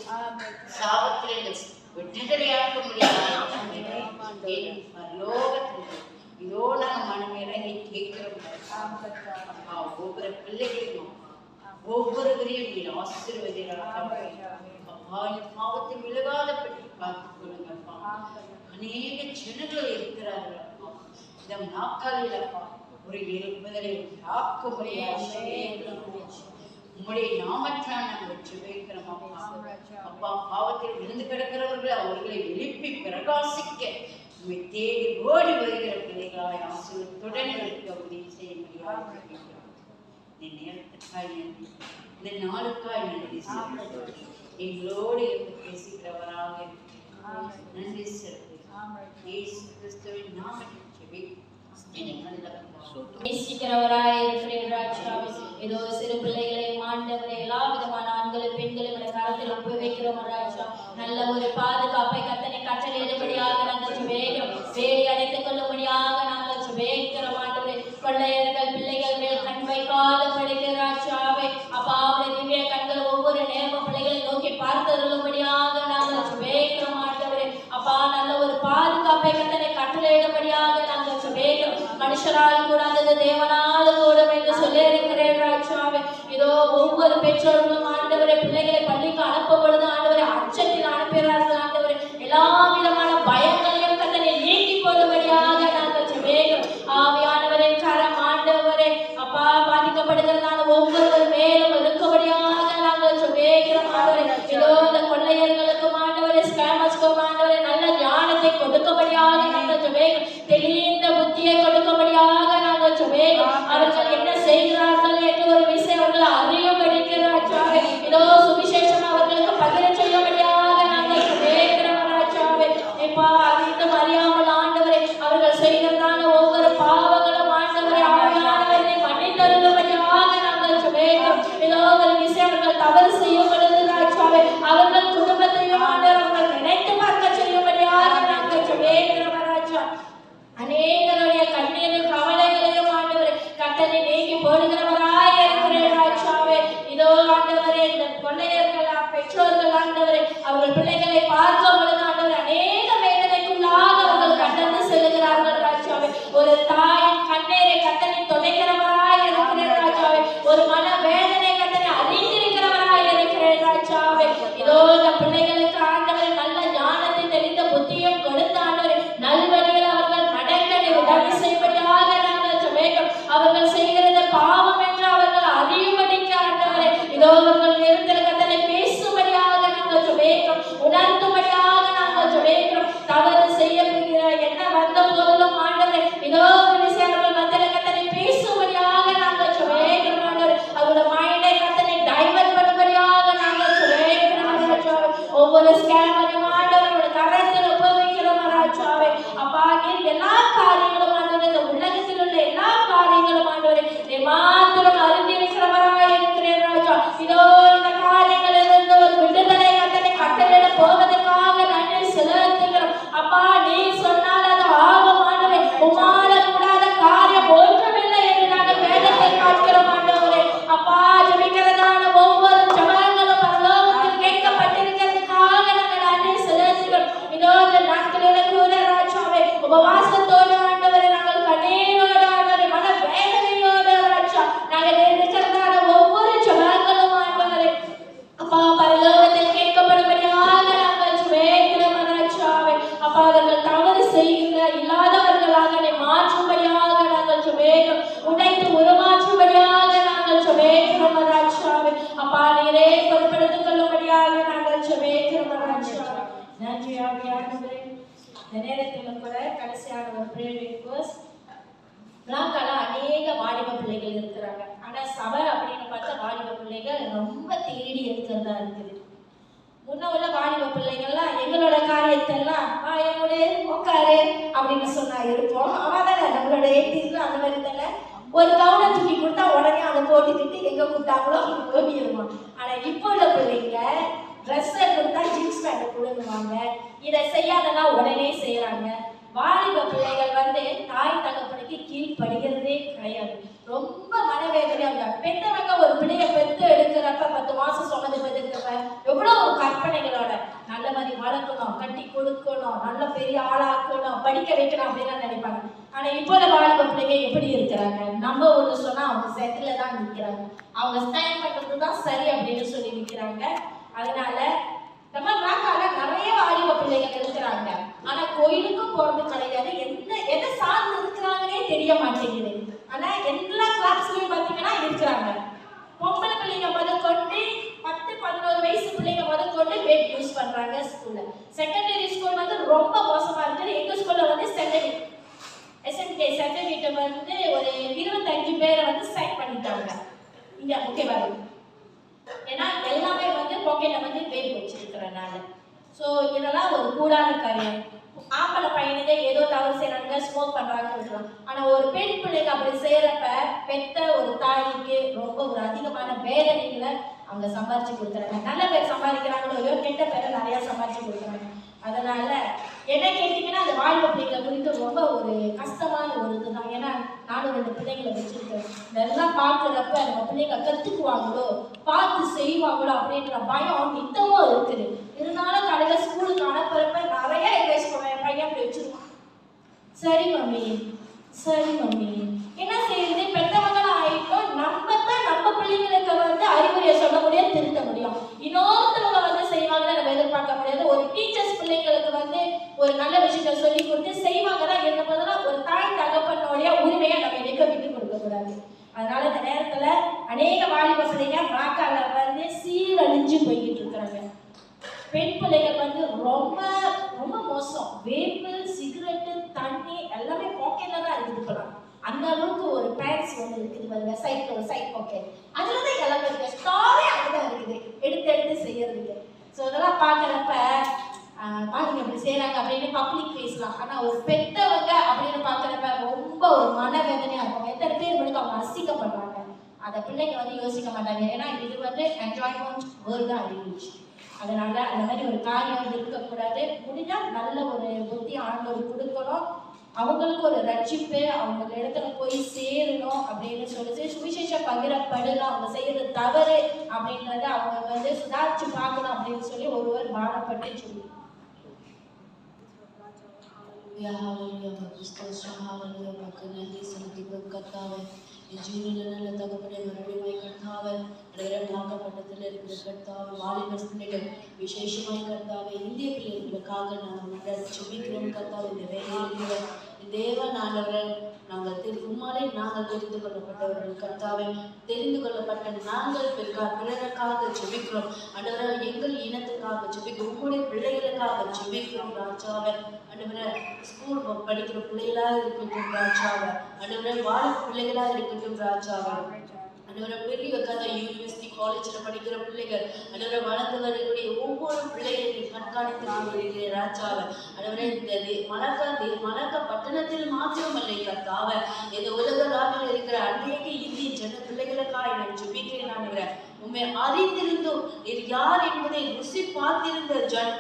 F: சாபத்திலிருந்து விடுதலையாக்க முடியாது. இதோ நாங்கள் மனம் இறங்கி கேட்கிறோம். ஒவ்வொரு பிள்ளைகளையும் ஒவ்வொருவரையும் நீ ஆசீர்வதிக்கிறார்கள். பாவத்தில் விலகாத பற்றி பார்த்துக் கொள்ளுங்கப்பா. அநேக ஜனங்கள் இருக்கிறார்கள் அப்பா. இந்த நாட்களில் அப்பா ஒரு விடுதலை ஆக்க முடியாது. உங்களுடைய நாமற்றான் நாங்கள் ஜெபிக்கிறோம் அப்பா. அப்பா பாவத்தில் விழுந்து கிடக்கிறவர்கள் அவர்களை எழுப்பி பிரகாசிக்க உண்மை தேடி ஓடி வருகிற பிள்ளைகளாய் ஆசீர்வாதத்துடன் இருக்க உதவி செய்ய முடியாது. இந்த நேரத்துக்காய் நன்றி, இந்த நாளுக்காய் நன்றி செலுத்துகிறோம். எங்களோடு இருந்து பேசுகிறவராக நன்றி செலுத்துகிறோம். இயேசு கிறிஸ்துவின் நாமத்தில் ஜெபிக்கிறோம்.
B: நேசிக்கிறவராய் இருக்கிறேன் ராஜாவே. ஏதோ சிறு பிள்ளைகளை ஆண்டவரை எல்லா விதமான ஆண்களும் பெண்களும் கரத்தில் ஒப்புவிக்கிறோம் ராஜா. நல்ல ஒரு பாதுகாப்பை கத்தனை கட்டளையிடும்படியாக நாங்கள் ஜெபிக்கிறோம். வேலி அடைத்துக் கொள்ளும்படியாக நாங்கள் ஜெபிக்கிறோம் ஆண்டவரே. கொள்ளையர்கள் பிள்ளைகள் மேல் கண் வைக்காதபடிக்கு ராஜாவே அப்பா அவருடைய திவ்ய கண்கள் ஒவ்வொரு நேரமும் பிள்ளைகளை நோக்கி பார்த்தருளும்படியாக நாங்கள் ஜெபிக்கிறோம் ஆண்டவரே. அப்பா நல்ல ஒரு பாதுகாப்பை கத்தனை கட்டளையிடும்படியாக நாங்கள் ஜெபிக்கிறோம். மனுஷரால் கூடாதது தேவனால் கூடும் என்று சொல்லி இருக்கிறேன் ராஜாவே. இதோ ஒவ்வொரு பெற்றோர்களும் ஆண்டவரை பிள்ளைகளை பள்ளிக்கு அனுப்பும் பொழுது ஆண்டவரை அச்சத்தில் அனுப்புகிறார்கள் ஆண்டவரை. எல்லா விதமான பயங்களையும் கத்தனை நீக்கி போடும்படியாக நாங்கள் ஜெபிக்கிறோம். ஆவியானவரின் கரம் ஆண்டவரே அப்பா பாதிக்கப்படுகிறதான ஒவ்வொருவர் மேலும் இருக்கும்படியாக நாங்கள் ஜெபிக்கிறோம் ஆண்டவரே. இதோ இந்த கொள்ளையர்களுக்கும் ஆண்டவரே ஸ்கேமர்ஸ்க்கும் ஆண்டவரே நல்ல ஞானத்தை கொடுக்கும்படியாக நாங்கள் ஜெபிக்கிறோம். தெளிந்த புத்தியை கொடுக்கும்படியாக நாங்கள் ஜெபிக்கிறோம். அவர்கள் என்ன செய்கிறார்கள் என்று ஒரு விஷயம் அவர்கள் அறியும்படிக்கு ராஜாவே. இதோ சுவிசேஷம் அவர்களுக்கு பகிர செய்யும்படியாக நாங்கள் ஜெபிக்கிறோம் ராஜாவே. இப்பா அறிந்தும் அறியாமல் ஆண்டவரே அவர்கள் செய்கிறதான ஒவ்வொரு பாவங்களும் ஆண்டவரே ஆவியானவரை மன்னித்தருளும்படியாக நாங்கள் ஜெபிக்கிறோம். இதோ ஒரு விஷயம் அவர்கள் தவறு செய்யும் பொழுது ராஜாவே அவர்கள் குடும்பத்தையும் ஆண்டவர் அவர்கள் நினைத்து பார்க்க செய்யும்படியாக நாங்கள் ஜெபிக்கிறோம் ராஜா. அநேகருடைய கண்ணீரின் கவலைகளையும் ஆண்டவரே கட்டளை நீக்கி போடுகிறவராய் இருக்கிறேன் ராஜாவே. இதோ ஆண்டவரே இந்த கொள்ளையர்கள் பெற்றோர்கள் ஆண்டவரே அவர்கள் பிள்ளைகளை பார்க்கும் பொழுது ஆண்டவரே அநேக வேதனைக்குள்ளாக அவர்கள் கடந்து செல்கிறார்கள் ராஜாவே. ஒரு தாயின் கண்ணீரை கட்டளை தொலைக்கிறவராய் இருக்கிறேன் ராஜாவே. ஒரு மன வேதனை கட்டளை அறிந்திருக்கிறவராய் இருக்கிறேன் ராஜாவே. இதோ இந்த பிள்ளைகளுக்கு ஆண்டவரே நல்ல ஞானத்தை தெரிந்த புத்தியும் கொடுத்த ஆண்டவரே நல்வழியில் அவர்கள் உதவி செய்வதாக நாங்கள் ஜெபிக்கிறோம். அவர்கள் செய்கிறது பாவம் என்று அவர்கள் அறியும்படிக்கு ஆண்டவரே இதோ அவர்கள் நிறுத்தல் கட்டளை பேசும்படியாக நாங்கள் ஜெபிக்கிறோம். உணர்த்தும்படியாக நாங்கள் ஜெபிக்கிறோம். தவறு செய்யப்படுகிற என்ன வந்த போதிலும் ஆண்டவரே இதோ ஒரு விஷயம் அவர்கள் மத்திய கட்டளை பேசும்படியாக நாங்கள் ஜெபிக்கிறோம் ஆண்டவரே. அவருடைய மைண்டை கட்டளை டைவர்ட் பண்ணும்படியாக நாங்கள் ஜெபிக்கிறோம். ஒவ்வொரு ஸ்கேமரையும் ஆண்டவரோட கரத்தில் உபயோகிக்கிறோம் ராஜாவே. அப்பா நீர் எல்லா காரியங்களும் ஆண்டவரே இந்த உலகத்தில் உள்ள எல்லா காரியங்களும் ஆண்டவரே நீ மாத்திரம் அறிந்திருக்கிறவராய் இருக்கிறேன் ராஜா. இதோ இந்த காரியங்களிலிருந்து ஒரு விடுதலை கட்டளை கட்டளையிட போவதற்காக நன்றி செலுத்துகிறோம். அப்பா நீ சொன்னால் அது ஆகும் ஆண்டவரே. உமால கூடாத காரியம் ஒன்றுமில்லை என்று நாங்கள் வேதத்தை பார்க்கிறோம் ஆண்டவரே. அப்பா ஜெபிக்கிறதான ஒவ்வொரு ஜெபங்களும் பரலோகத்தில் கேட்கப்பட்டிருக்கிறதுக்காக நாங்கள் நன்றி செலுத்துகிறோம். இதோ இந்த நாட்களில் கூட ராஜாவே உபவாசத்தோடு ஆண்டவரை நாங்கள் கண்ணீரோடு ஆண்டவரை மன வேதனையோடு ராஜா நாங்கள் இருக்கிறதான ஒவ்வொரு ஜெபங்களும் ஆண்டவரை அப்பா பரலோகத்தில் கேட்கப்படும்படியாக நாங்கள் ஜெபிக்கிறோம் ராஜாவே. அப்பா அவர்கள் தவறு செய்கிற இல்லாதவர்களாக மாற்றும்படியாக நாங்கள் ஜெபிக்கிறோம். உடைத்து உருமாற்றும்படியாக நாங்கள் ஜெபிக்கிறோம் ராஜாவே. அப்பா நீரே பொறுப்படுத்திக் கொள்ளும்படியாக நாங்கள் ஜெபிக்கிறோம் ராஜாவே. நன்றி ஆவியானவரே. இந்த நேரத்தில் கூட கடைசியான ஒரு பிரேயர் ரிக்வெஸ்ட். பிளாக்கால அநேக வாலிப பிள்ளைகள் இருக்கிறாங்க. ஆனா சபை அப்படின்னு பார்த்தா வாலிப பிள்ளைகள் ரொம்ப தேடி எடுக்கிறதா இருக்குது. முன்ன உள்ள வாலிப பிள்ளைகள்லாம் எங்களோட காரியத்தெல்லாம் என்னோட உட்காரு அப்படின்னு சொன்னா இருப்போம். அவதான நம்மளோட ஏற்றிருக்கோம் அந்த மாதிரி தானே. ஒரு கவுனை தூக்கி கொடுத்தா உடனே அதை போட்டுக்கிட்டு எங்க கொடுத்தாங்களோ அவங்க ஓடிடுவோம். ஆனா இப்போ உள்ள பிள்ளைங்க ட்ரெஸ்ஸை கொடுத்தா ஜீன்ஸ் பேண்ட் கொடுங்குவாங்க. இதை செய்யாதனா உடனே செய்யறாங்க. வாலிப பிள்ளைகள் தாய் தகப்பனுக்கு கீழ்படுகிறதே கிடையாது. ரொம்ப மனவேதனை. அவங்க பெற்றவங்க ஒரு பிள்ளைய பெற்று எடுக்கிறப்ப 10 மாசம் சொன்னது பெற்றுக்கிறப்ப எவ்வளவு ஒரு கற்பனைகளோட நல்ல மாதிரி வளர்க்கணும், கட்டி கொடுக்கணும், நல்ல பெரிய ஆளாக்கணும், படிக்க வைக்கணும் அப்படின்னு நினைப்பாங்க. ஆனா இப்போ வாலிப பிள்ளைங்க எப்படி இருக்கிறாங்க? நம்ம ஒண்ணு சொன்னா அவங்க செட்டில தான் நிற்கிறாங்க. அவங்க ஸ்டைல் பண்றது தான் சரி அப்படின்னு சொல்லி நிற்கிறாங்க. அதனால நம்ம பிளாக்கால நிறைய வாலிப பிள்ளைகள் இருக்கிறாங்க. ஆனா கோயிலுக்கும் போறது கிடையாது. எதை சார்ந்து இருக்கிறாங்கன்னே தெரிய மாட்டேங்குது. ஆனா எல்லா கிளாஸ்லயும் பாத்தீங்கன்னா இருக்கிறாங்க. பொம்பளை பிள்ளைங்க முதற்கொண்டு 10-11 வயசு பிள்ளைங்க முதற்கொண்டு வேப் யூஸ் பண்றாங்க ஸ்கூல்ல. செகண்டரி ஸ்கூல் ரொம்ப மோசமா இருக்குது. எங்க ஸ்கூல்ல செகண்டரி SNK சர்டிபிகேட் ஒரு 25 பேரை சைன் பண்ணிட்டாங்க. இங்க ஓகேவா? ஏன்னா எல்லாமே வந்து பாக்கெட்ல வந்து வேவு வச்சிருக்கிறனால. ஸோ இதெல்லாம் ஒரு கூடாத காரியம். ஆம்பளை பையனுக்கு ஏதோ தவறு செய்யறாங்க, ஸ்மோக் பண்றாங்கன்னு இருக்கலாம். ஆனா ஒரு பெண் பிள்ளைக்கு அப்படி செய்யறப்ப பெத்த ஒரு தாய்க்கு ரொம்ப ஒரு அதிகமான வேதனைகளை அவங்க சம்பாரிச்சு கொடுக்குறாங்க. நல்ல பேர் சம்பாதிக்கிறாங்களோ இல்லையோ, கெட்ட பேரை நிறைய சம்பாரிச்சு கொடுக்குறாங்க. அதனால என்ன கேட்டீங்கன்னா அந்த வாழ்வு பிள்ளைங்களை குறித்து ரொம்ப ஒரு கஷ்டமான ஒரு இதுதான். ஏன்னா நானும் 2 பிள்ளைங்களை வச்சிருக்கேன். இதெல்லாம் பார்க்குறப்ப நம்ம பிள்ளைங்க கற்றுக்குவாங்களோ, பார்த்து செய்வாங்களோ அப்படின்ற பயம் நித்தமும் இருக்குது. இருந்தாலும் காலையில் ஸ்கூலுக்கு அனுப்புறப்ப நிறைய அட்வைஸ் பண்ணுவேன். பையன் அப்படி வச்சிருவான். சரி மம்மி, சரி மம்மி, என்ன செய்யுது? பெற்றவங்களும் ஆயிட்டோம். நம்ம தான் நம்ம பிள்ளைங்களுக்கு வந்து அறிவுரையை சொல்ல முடியாது, திருத்த முடியும். இன்னொருத்தவங்க வந்து செய்வாங்கன்னு நம்ம எதிர்பார்க்க முடியாது. ஒரு டீச்சர்ஸ் பிள்ளைங்களுக்கு வந்து ஒரு நல்ல விஷயத்த சொல்லி கொடுத்து செய்வாங்கன்னா என்ன பண்ணலாம், ஒரு தாய் தகப்பனுடைய உரிமையை நம்ம என்னைக்க விட்டு கொடுக்க கூடாது. அதனால இந்த நேரத்துல அநேக வாலிப பிள்ளைங்க மாக்கால வந்து சீரழிஞ்சு போய்கிட்டு இருக்கிறாங்க. பெண் பிள்ளைகள் வந்து ரொம்ப ரொம்ப மோசம். வேப்பு, சிகரெட்டு, தண்ணி எல்லாமே பாக்கெட்ல தான் இருக்குது இப்பலாம். அந்த அளவுக்கு ஒரு பேண்ட்ஸ் வந்து இருக்குது பாருங்க, சைட் பாக்கெட். அதுலதான் எல்லாமே இருக்கு. ஸ்டாரே அங்கதான் இருக்குது, எடுத்து செய்யறதுக்கு. ஸோ இதெல்லாம் பார்க்குறப்ப பாருங்க இப்படி செய்யறாங்க அப்படின்னு பப்ளிக் பேசலாம். ஆனா ஒரு பெத்தவங்க அப்படின்னு பார்க்குறப்ப ரொம்ப ஒரு மனவேதனையா இருக்கும். எத்தனை பேர் வந்து அவங்க அசிங்கப்படுறாங்க, அதை பிள்ளைங்க வந்து யோசிக்க மாட்டாங்க. ஏன்னா இது வந்து என்ஜாய்மெண்ட் வேர்ல்டு தான் அறிவிச்சு. அதனால அந்த மாதிரி ஒரு காரியம் இருக்கக்கூடாது. முடிஞ்சா நல்ல ஒரு புத்தி ஆண்டவர் கொடுக்கணும். அவங்களுக்கு ஒரு ரட்சிப்பு அவங்க இடத்துல போய் சேரணும் அப்படின்னு சொல்லிட்டு சுவிசேஷம் பகிரப்படலாம். அவங்க செய்யறது தவறு அப்படின்றத அவங்க வந்து சுதாரிச்சு பார்க்கணும் அப்படின்னு சொல்லி ஒருவர் பாடப்பட்டு சொல்லி
D: ஜீவனில் தகப்பனை மறுபடியும் கர்த்தாவை நேரமாக்கப்பட்டத்தில் இருக்கிற கர்த்தாவை வாலிபர் பிள்ளைகள் விசேஷமாய் கர்த்தாவை இந்திய பிள்ளைகளுக்காக நாங்கள் சுமிக்கிறோம். கர்த்தாவை இந்த வேலையில் தேவன் ஆண்டவரை நாங்கள் உண்மையிலே நாங்கள் தெரிந்து கொள்ளப்பட்டவர்கள். கர்த்தாவை தெரிந்து கொள்ளப்பட்ட நாங்கள் பிறருக்காக ஜெபிக்கிறோம். ஆண்டவரை எங்கள் இனத்துக்காக ஜெபிக்கிறோம். உங்களுடைய பிள்ளைகளுக்காக ஜெபிக்கிறோம். ராஜாவை ஆண்டவரை ஸ்கூல் படிக்கிற பிள்ளைகளா இருக்கட்டும் ராஜாவை, ஆண்டவரை வாழ பிள்ளைகளா இருக்கட்டும் ராஜாவை, ஆண்டவரை பெரிய கதை யூனிவர்சிட்டி காலேஜில் படிக்கிற பிள்ளைகள், ஆண்டவரை வளர்ந்து வரக்கூடிய ஒவ்வொரு பிள்ளைகளையும் கண்காணித்து ராஜாவை, ஆண்டவரை இந்த மலக்கா பட்டணத்தில் மாத்திரமல்லை கர்த்தாவை, இந்த உலக நாட்டில் இருக்கிற அநேக இந்திய ஜன பிள்ளைகளுக்காக நான் ஜெபிக்கிறேன். ஆண்டவரை உண்மை அறிந்திருந்தும் இது யார் என்பதை ருசி பார்த்திருந்த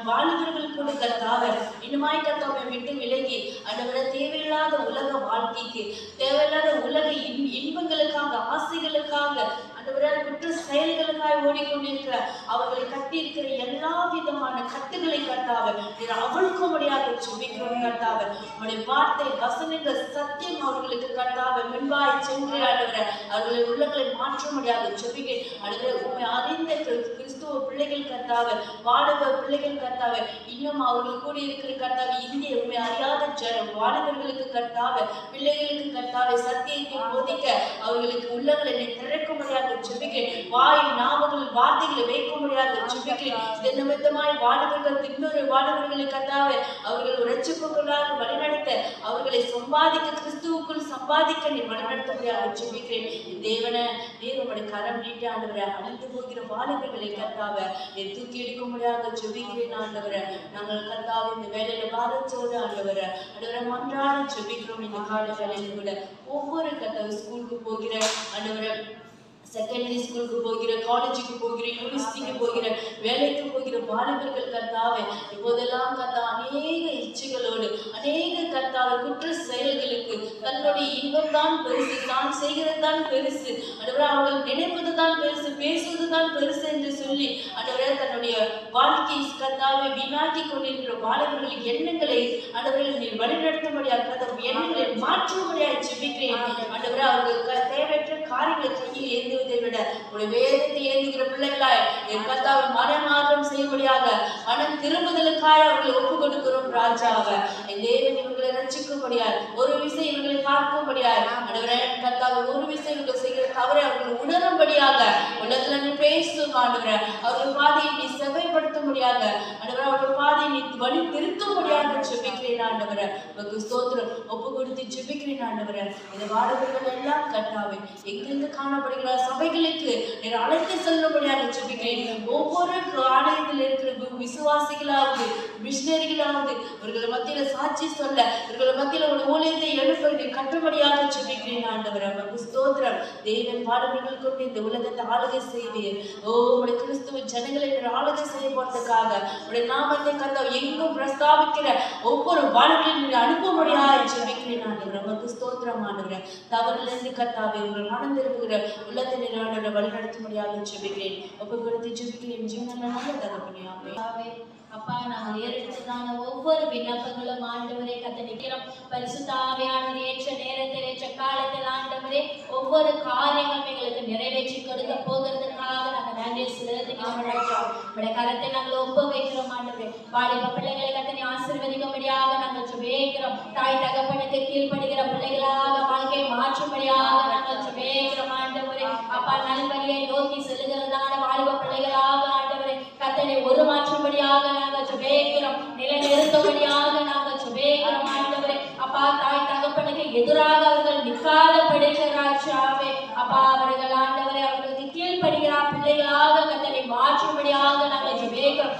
D: வாலிபர்கள் கூட கர்த்தாவை இன்னுமாய் கர்த்தாவை விட்டு விலகி ஆண்டவரை தேவையில்லாத உலக வாழ்க்கைக்கு, தேவையில்லாத உலக இன்பங்களுக்காக, ஆசைகளுக்காக, ஆண்டவரை குற்ற செயல்களுக்காக ஓடிக்கொண்டிருக்கிற அவர்களை கட்டி இருக்கிற எல்லா விதமான கட்டுகளை கர்த்தாவை அவளுக்கு முடியாக ஜெபிக்கிறோம். கர்த்தாவை உங்களுடைய வார்த்தை வசனங்கள் சத்தியம் அவர்களுக்கு கர்த்தாவை முன்பாய் சென்று ஆண்டவரை அவர்களை உள்ளங்களை மாற்ற முடியாக ஜெபிக்கிறேன். ஆண்டவரை உண்மை அறிந்த கிறிஸ்துவ பிள்ளைகள் கர்த்தாவை, வாலிப பிள்ளைகள் கர்த்தாவை, இன்னும் அவர்கள் கூடி இருக்கிற கர்த்தாவை இந்திய உண்மை அறியாத வாலிபர்களுக்கு கர்த்தாவை, பிள்ளைகளுக்கு கர்த்தாவை சத்தியத்தை போதிக்க அவர்களுக்கு உள்ளங்களை திறக்க முடியாது ஜெபிக்கிறேன். வாய் நாவுகள் வார்த்தைகளை வைக்க முடியாது ஜெபிக்கிறேன். இது நிமித்தமாய் வாலிபர்கள் இன்னொரு வாலிபர்களுக்கு கர்த்தாவை அவர்கள் ரட்சிப்புகளாக வழிநடத்த, அவர்களை சம்பாதிக்க, கிறிஸ்துவுக்குள் சம்பாதிக்க நீ வழிநடத்த முடியாது ஜெபிக்கிறேன். தேவனை தேவனுடைய கரம் நீட்டி ஆண்டவரை அழிந்து போகிற வாலிபர்களை கர்த்தாவை தூக்கி எடுக்க முடியாத ஜெபிக்கிறேன். ஆண்டவரை நாங்கள் கர்த்தாவை இந்த வேலையில பாரத்தோடு ஆண்டவரை மன்றாட ஜெபிக்கிறோம். இந்த கால வேலையில கூட ஒவ்வொரு கர்த்தாவை ஸ்கூலுக்கு போகிற ஆண்டவரை, செகண்டரி ஸ்கூலுக்கு போகிற, காலேஜுக்கு போகிற, யூனிவர்சிட்டிக்கு போகிற, வேலைக்கு போகிற வாலிபர்கள் கர்த்தாவை இப்போதெல்லாம் கர்த்தா அநேக இச்சைகளோடு, அநேக கர்த்தாவை குற்ற செயல்களுக்கு தன்னுடைய இன்பம் தான் பெருசு, தான் செய்கிறது தான் பெருசு, ஆண்டவரே அவர்கள் நினைப்பது தான் பெருசு, பேசுவது தான் பெருசு என்று சொல்லி ஆண்டவரே தன்னுடைய வாழ்க்கை கர்த்தாவை வீணாக்கி கொண்டிருக்கிற வாலிபர்களின் எண்ணங்களை ஆண்டவரை நீர் வழிநடத்த முடியாது, அந்த எண்ணங்களை மாற்ற முடியாது ஜெபிக்கிறேன். ஆண்டவரே அவர்கள் தேவையற்ற காரியங்களை கையில் ஏந்துவதை விட ஒரு வேதத்தை ஏந்துகிற பிள்ளைகளாய் என் கர்த்தாவை மனமாற்றம் செய்யும்படியாக, மனம் திரும்புதலுக்காய் அவர்களை ஒப்பு கொடுக்கிறோம் ராஜாவை. என் தேவன் இவர்களை ரட்சிக்கும்படியார், ஒரு விஷயம் இவர்களை பார்க்கும்படியார், ஆண்டவரே கர்த்தாவை ஒரு விஷயம் இவர்கள் செய்கிற தவறை அவர்கள் உணரும்படியாக உலகத்துல நீ பேசும் ஆண்டவரே, அவர்கள் பாதையை நீ செவைப்படுத்த முடியாத ஆண்டவரே, அவர்கள் பாதையை நீ வழி திருத்தும்படியாக ஜெபிக்கிறேன் ஆண்டவரே. உமக்கு ஸ்தோத்திரம். ஒப்பு கொடுத்து ஜெபிக்கிறேன் ஆண்டவரே. இந்த வாடகைகள் எல்லாம் கர்த்தாவே எங்கிருந்து காணப்படுகிற சபைகளுக்கு அழைத்து செல்லும்படியாக ஜெபிக்கிறேன். ஒவ்வொரு ஆலயத்தில் இருக்கிற விசுவாசிகளாவது மிஷினரிகளாவது இவர்கள் மத்தியில சாட்சி சொல்ல, இவர்கள் மத்தியில ஒரு ஊழியத்தை எழுப்ப கட்டுப்படியாக ஜெபிக்கிறேன் ஆண்டவரே. உமக்கு ஸ்தோத்திரம். தேவன் பாடுபடுகள் கொண்டு இந்த உலகத்தை ஆளுகை செய்வீர். உடைய கிறிஸ்துவ ஜனங்களை ஆளுகை செய்ய போறதுக்காக உடைய நாமத்தை கர்த்தாவே எங்கும் பிரஸ்தாபிக்கிற ஒவ்வொரு வாழ்க்கையும் அனுப்பும்படியாக ஜெபிக்கிறேன் ஆண்டவரே. உமக்கு ஸ்தோத்திரம் ஆண்டவரே. தவறிலிருந்து கர்த்தாவே உங்கள் மனம் திரும்புகிற உள்ளத்தை நிறைவான வழிநடத்தும்படியாக ஜெபிக்கிறேன். ஒப்பு கொடுத்து ஜெபிக்கிறேன். ஜீவன நல்ல தகப்பனே. ஆமென்.
B: அப்பா, நாங்கள் ஏறெடுத்ததான ஒவ்வொரு விண்ணப்பங்களும் ஆண்டவரே கத்தனிக்கிறோம். பரிசுத்த ஆவியானவர் ஏற்ற நேரத்தில் ஏற்ற காலத்தில் ஆண்டவரே ஒவ்வொரு காரியங்களும் எங்களுக்கு நிறைவேற்றி கொடுக்க போகிறதுக்காக நாங்கள் நன்றி செலுத்துகிறோம். உடைய கரத்தை நாங்கள் ஒப்பு வைக்கிறோம் ஆண்டவரே. வாலிப பிள்ளைகளை கத்தனை ஆசீர்வதிக்கும்படியாக நாங்கள் ஜெபிக்கிறோம். தாய் தகப்பனுக்கு கீழ்ப்படுகிற பிள்ளைகளாக வாழ்க்கையை மாற்றும்படியாக நாங்கள் ஜெபிக்கிறோம் ஆண்டவரே. அப்பா, நல்வழியை நோக்கி செல்லுகிறதான வாலிப பிள்ளைகளாக ஆண்டவரே கத்தனை ஒரு மாற்றும்படியாக நாங்கள் ஜெபிக்கிறோம். நிலைநிறுத்தும்படியாக நாங்கள் ஜெபிக்கிறோம் ஆண்டவரே. அப்பா, தாய் தகப்பனுக்கு எதிராக அவர்கள் நிற்காத படிக்கிறாச்சாவே. அப்பா, அவர்கள் ஆண்டவரே அவர்களுக்கு கீழ்ப்படுகிற பிள்ளைகளாக கத்தனை மாற்றும்படியாக நாங்கள் ஜெபிக்கிறோம்.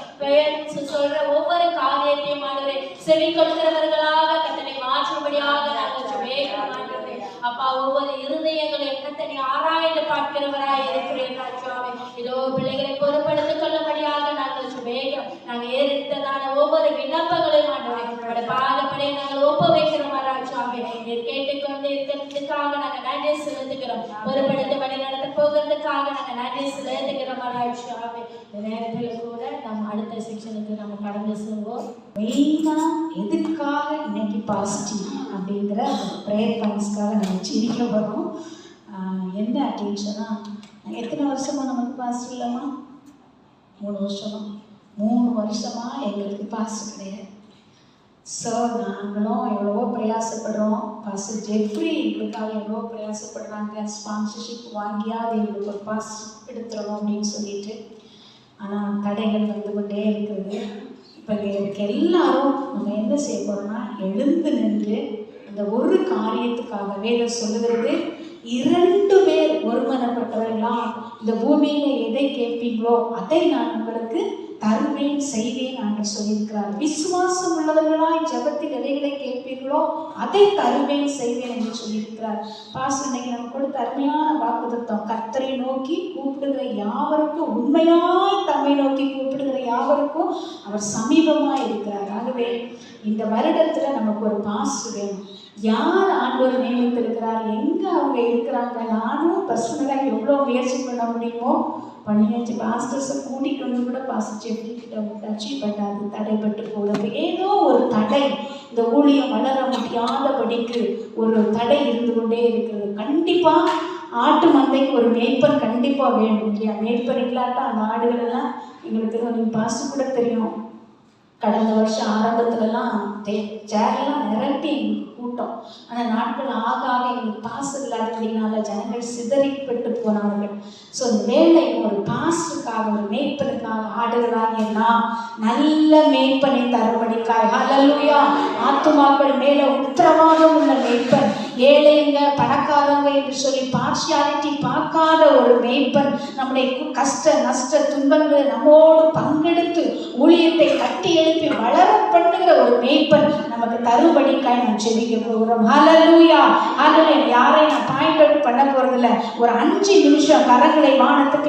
B: சொல்ற ஒவ்வொரு காரியத்தையும் ஆண்டவரே செவி கொள்கிறவர்களாக கத்தனை மாற்றும்படியாக நாங்கள் ஜெபிக்கிறோம் ஆண்டவரே. அப்பா, ஒவ்வொரு இருதயங்களையும் கத்தனை ஆராய்ந்து பார்க்கிறவராய் இருக்கிறேன் ராஜாவே. இதோ பிள்ளைகளை பொறுப்படுத்திக் கொள்ளும்படியாக நாங்கள் ஜெபிக்கிறோம். நாங்கள் ஏறெடுத்ததான ஒவ்வொரு விண்ணப்பங்களையும் ஆண்டவரே பாதப்படியை நாங்கள் ஒப்பு வைக்கிறோம் ராஜாவே. நீர் கேட்டுக்கொண்டு இருக்கிறதுக்காக நாங்கள் நன்றி செலுத்துகிறோம். பொறுப்படுத்த வழி நடத்த போகிறதுக்காக நாங்கள் நன்றி செலுத்துகிறோம் ராஜாவே. இந்த நேரத்தில் கூட நம்ம அடுத்த செக்ஷனுக்கு நம்ம கடந்து செல்வோம்.
A: மெயினாக எதுக்காக இன்னைக்கு பாசிட்டிவ் அப்படிங்கிற ப்ரேயர் பாயிண்ட்ஸ்க்காக நம்ம ஜெபிக்க போகிறோம். என்ன அட்டென்ஷனா, எத்தனை வருஷமாக நமக்கு பாசிட்டிவ் இல்லைம்மா? 3 வருஷமா? 3 வருஷமாக எங்களுக்கு பாசிட்டிவ் கிடையாது. ஸோ நாங்களும் எவ்வளவோ பிரயாசப்படுறோம். பாஸ்டர் ஜெஃப்ரி எங்களுக்காக எவ்வளோ பிரயாசப்படுறாங்க. ஸ்பான்சர்ஷிப் வாங்கியாவது எங்களுக்கு ஒரு பாஸ் எடுத்துடணும் அப்படின்னு சொல்லிட்டு. ஆனால் தடைகள் வந்து கொண்டே இருக்குது. இப்போ இதுக்கு எல்லாரும் நம்ம என்ன செய்ய போகிறோம்னா, எழுந்து நின்று அந்த ஒரு காரியத்துக்காக வேதம் சொல்லுகிறது, 2 பேர் ஒருமனப்பட்டவர்களாம் இந்த பூமியில எதை கேட்பீங்களோ அதை நான் உங்களுக்கு தருவேன் செய்வேன் என்று சொல்லியிருக்கிறார். விசுவாசம் உள்ளவர்களாய் ஜெபத்தில் எதைகளை கேட்பீர்களோ அதை தருவேன் செய்வேன் என்று சொல்லியிருக்கிறார். பாஸ்டர் இன்னைக்கு நம்ம கொடுத்த அருமையான வாக்குத்தத்தம், கர்த்தரை நோக்கி கூப்பிடுகிற யாவருக்கும், உண்மையாய் தம்மை நோக்கி கூப்பிடுகிற யாவருக்கும் அவர் சமீபமாய் இருக்கிறார். ஆகவே இந்த வருடத்துல நமக்கு ஒரு பாஸ்டர் வேணும். யார் ஆண்டவர் நியமித்திருக்கிறார், எங்க அவங்க இருக்கிறாங்க. நானும் பர்சனலாக எவ்வளோ முயற்சி பண்ண முடியுமோ பண்ணியாச்சு. பாஸ்டர்ஸை கூட்டிகிட்டு வந்து கூட பாஸ்டர் ஜெஃப்ரி கிட்ட விட்டாச்சு. பட் அது தடைப்பட்டு போகிறது. ஏதோ ஒரு தடை, இந்த ஊழியம் வளர முடியாதபடிக்கு ஒரு தடை இருந்து கொண்டே இருக்கிறது. கண்டிப்பாக ஆட்டு மந்தைக்கு ஒரு மேய்ப்பன் கண்டிப்பாக வேணும் இல்லையா? மேய்ப்பன் இல்லாட்டா அந்த ஆடுகள் எல்லாம் எங்களுக்கு நீங்கள் பாஸ்டர் கூட தெரியும். கடந்த வருஷம் ஆரம்பத்துலலாம் சேரெல்லாம் நிரப்பி கூட்டம். ஆனால் நாட்கள் ஆக ஆக எங்களுக்கு பாஸ்டர் இல்லாதபடினால ஜனங்கள் சிதறிப்பட்டு போனார்கள். ஸோ இந்த வேலை ஒரு பாஸ்டருக்காக, ஒரு மேய்ப்பனுக்காக ஆடுகளாகிய நாம் நல்ல மேய்ப்பனை தரும்படிக்காய், ஹல்லேலூயா, ஆத்துமாக்கள் மேலே உத்தரவாதம் உள்ள மேய்ப்பன், ஏழைங்க பணக்காரங்க என்று சொல்லி பார்ஷியாலிட்டி பார்க்காத ஒரு மேய்ப்பன், நம்முடைய கஷ்ட நஷ்ட துன்பங்களை நம்மோடு பங்கெடுத்து ஊழியத்தை கட்டி எழுப்பி வளர பண்ணுகிற ஒரு மேய்ப்பன் நமக்கு தரும்படிக்காய் நாம் ஜெபிக்க போகிறோம். ஹல்லேலூயா, ஹல்லேலூயா. யாரையும் நான் பாயிண்ட் அவுட் பண்ண போறதில்ல. ஒரு 5 நிமிஷம் கரங்களை வானத்துக்கு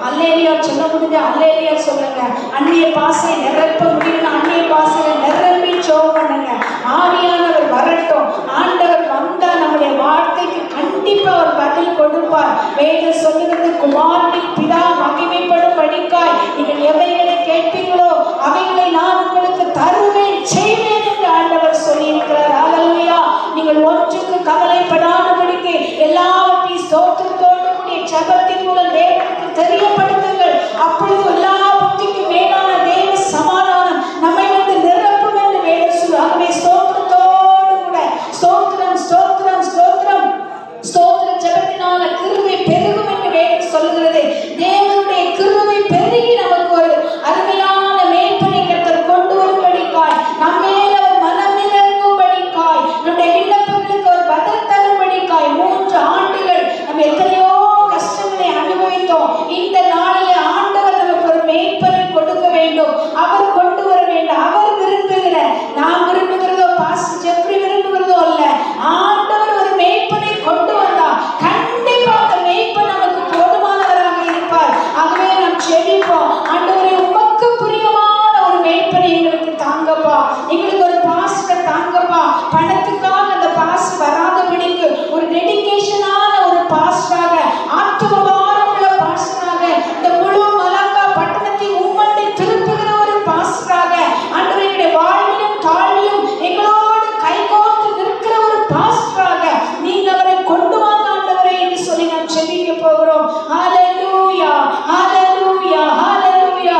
A: அல்லேலூயா சொல்ல முடிஞ்ச அல்லேலூயா சொல்லுங்க. அந்நிய பாசை நிரப்ப முடியும், அந்நிய பாசையை நிரப்பி ஜெபம் பண்ணுங்க. ஆவியானவர் வரட்டும். ஆண்டவர் வந்தா நம்முடைய வாழ்க்கைக்கு கண்டிப்பா ஒரு பதில் கொடுப்பார். வேதம் சொல்லுகிறது, குமாரனின் பிதா மகிமைப்படும் படிக்காய் நீங்கள் எவைகளை கேட்பீங்களோ அவைகளை நான் உங்களுக்கு தருவேன் செய்வேன் என்று ஆண்டவர் சொல்லியிருக்கிறார். ஹல்லேலூயா. நீங்கள் ஒன்றுக்கு கவலைப்படாதபடிக்கு எல்லாவற்றையும் ஸ்தோத்திரத்தோடு கூடிய ஜெபத்தின் மூலம் தேவனுக்கு தெரியப்படுத்துங்கள். அப்பொழுது எல்லா புத்திக்கும் மேலான தேவ சமாதானம் நம்மை வந்து நிரப்பும் என்று வேதம் சொல்லுகிறது. ஆகவே ஸ்தோத்திரத்தோடு கூட ஸ்தோத்திரம் ஸ்தோத்திரம் ஸ்தோத்திரம் ஸ்தோத்திர ஜெபத்தினால கிருபை பெருகும் என்று வேதம் சொல்லுகிறது. நாளிலே ஆண்டவர் நமக்கு ஒரு மேய்ப்பனை கொடுக்க வேண்டும். அவர் கொண்டு வர வேண்டும். அவர் விரும்புகிற, நாம் விரும்புகிறதோ பாஸ்டர் ஜெஃப்ரி விரும்புகிறதோ அல்ல, ஆண்டவர் ஒரு மேய்ப்பனை கொண்டு வந்தார். கண்டிப்பா அந்த மேய்ப்பன் நமக்கு போதுமானவராக இருப்பார். ஆகவே நாம் ஜெபிப்போம், ஆண்டவரே உமக்கு பிரியமான ஒரு மேய்ப்பனை எங்களுக்கு தாங்கப்பா, எங்களுக்கு ஒரு பாஸ்டர் தாங்கப்பா. பணத்துக்காக அந்த பாஸ்டர் வராதபடிக்கு ஒரு டெடிகேஷனான ஒரு பாஸ்டராக, ஆத்துமபாரம் உள்ள பாஸ்டராக, இந்த முழு மலாக்கா பட்டணத்தை உம்மண்டை திருப்புகிற ஒரு பாஸ்டராக, ஆண்டவருடைய வாழ்விலும் தாழ்விலும் எங்களோடு கைகோர்த்து நிற்கிற ஒரு பாஸ்டராக நீங்க அவரை கொண்டு வாங்க ஆண்டவரே என்று சொல்லி நாம் ஜெபிக்க போகிறோம். ஹalleluya ஹalleluya ஹalleluya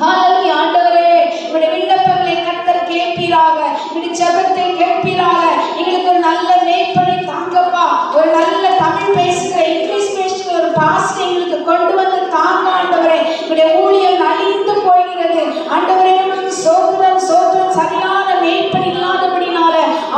A: ஹalleluya. ஆண்டவரே உம்முடைய விண்ணப்பங்களை கர்த்தர் கேட்பீராக, உம்முடைய ஜெபத்தை கேட்பீராக. எங்களுக்கு ஒரு நல்ல மேய்ப்பனை தாங்கப்பா, ஒரு நல்ல தமிழ் பேசுகிற, இங்கிலீஷ் பேசுகிற ஒரு பாஸ்டர் எங்களுக்கு கொண்டு வந்து தாங்க ஆண்டவரே. உம்முடைய ஊழியம் அழிந்து போகிறது ஆண்டவரே. உங்களுக்கு சோதரம் சோதரம். சரியான மேய்ப்பன் இல்லாதபடினால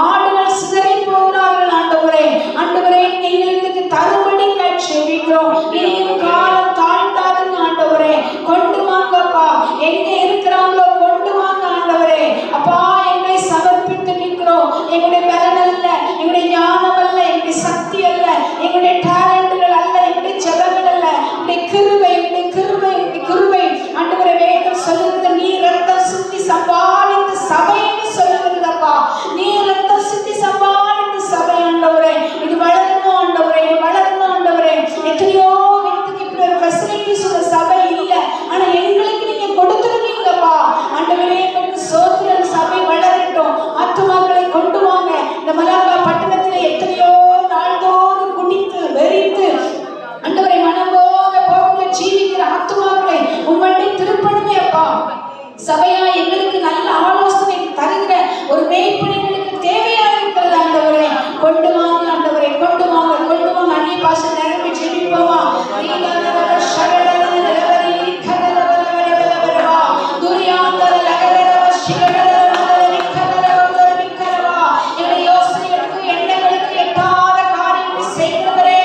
A: ஆடுகள் சிதறி போகிறார்கள் ஆண்டவரே. ஆண்டவரே எங்களுக்கு தரும்படி ஜெபிக்கிறோம். இனியும் காலம் தாழ்ந்தாருங்க ஆண்டவரே. கொண்டு வாங்கப்பா, எங்க இருக்கிறாங்களோ கொண்டு வாங்க ஆண்டவரே. அப்பா எங்களை சமர்ப்பித்து நிற்கிறோம். எங்களுடைய பலன் அல்ல, எங்களுடைய ஞானம் அல்ல, எங்களுடைய சக்தி அல்ல, எங்களுடைய டேலண்ட்கள் அல்ல, எங்களுடைய ஜெபங்கள் அல்ல, உங்களுடைய கிருபை, உங்களுடைய கிருபை, உங்களுடைய கிருபை ஆண்டவரே. வேதம் சொல்லுகிறது, நீ ரத்தம் சிந்தி சம்பாதித்த சபைன்னு சொல்லுகிறதப்பா. நீ ரத்தம் சிந்தி சம்பாதித்த சபை ஆண்டவரே. இது வளரணும் ஆண்டவரே, இது வளரணும் ஆண்டவரே. எத்தனையோ இடத்துக்கு இப்படி ஒரு ஃபெசிலிட்டிஸ் ஒரு சபை இல்ல, ஆனா எங்களுக்கு நீங்க கொடுத்துருக்கீங்கப்பா ஆண்டவரே. எங்களுக்கு சோத்திரம். சபை வளரட்டும், ஆத்துமாக்களை கொண்டு வாங்க. இந்த மலாக்கா பட்டணத்திலே எத்தனையோ நாள்தோறும் குடித்து வெறித்து ஆண்டவரை மனம்போக போக்குல ஜீவிக்கிற ஆத்துமாக்களை உம்முடைய திருப்பணுமே அப்பா. சபையா எங்களுக்கு நல்ல ஆலோசனை தருகிற ஒரு மேய்ப்பன் எங்களுக்கு தேவையா இருக்கிறது ஆண்டவரே. கொண்டு வாங்க ஆண்டவரே, கொண்டு வாங்க, கொண்டு வாங்க. அந்நிய பாஷை நிரம்பி ஜெபிப்போமா. யோசனைகளுக்கு எண்ணங்களுக்கு எட்டாத காரியங்கள் செய்கிறவரே.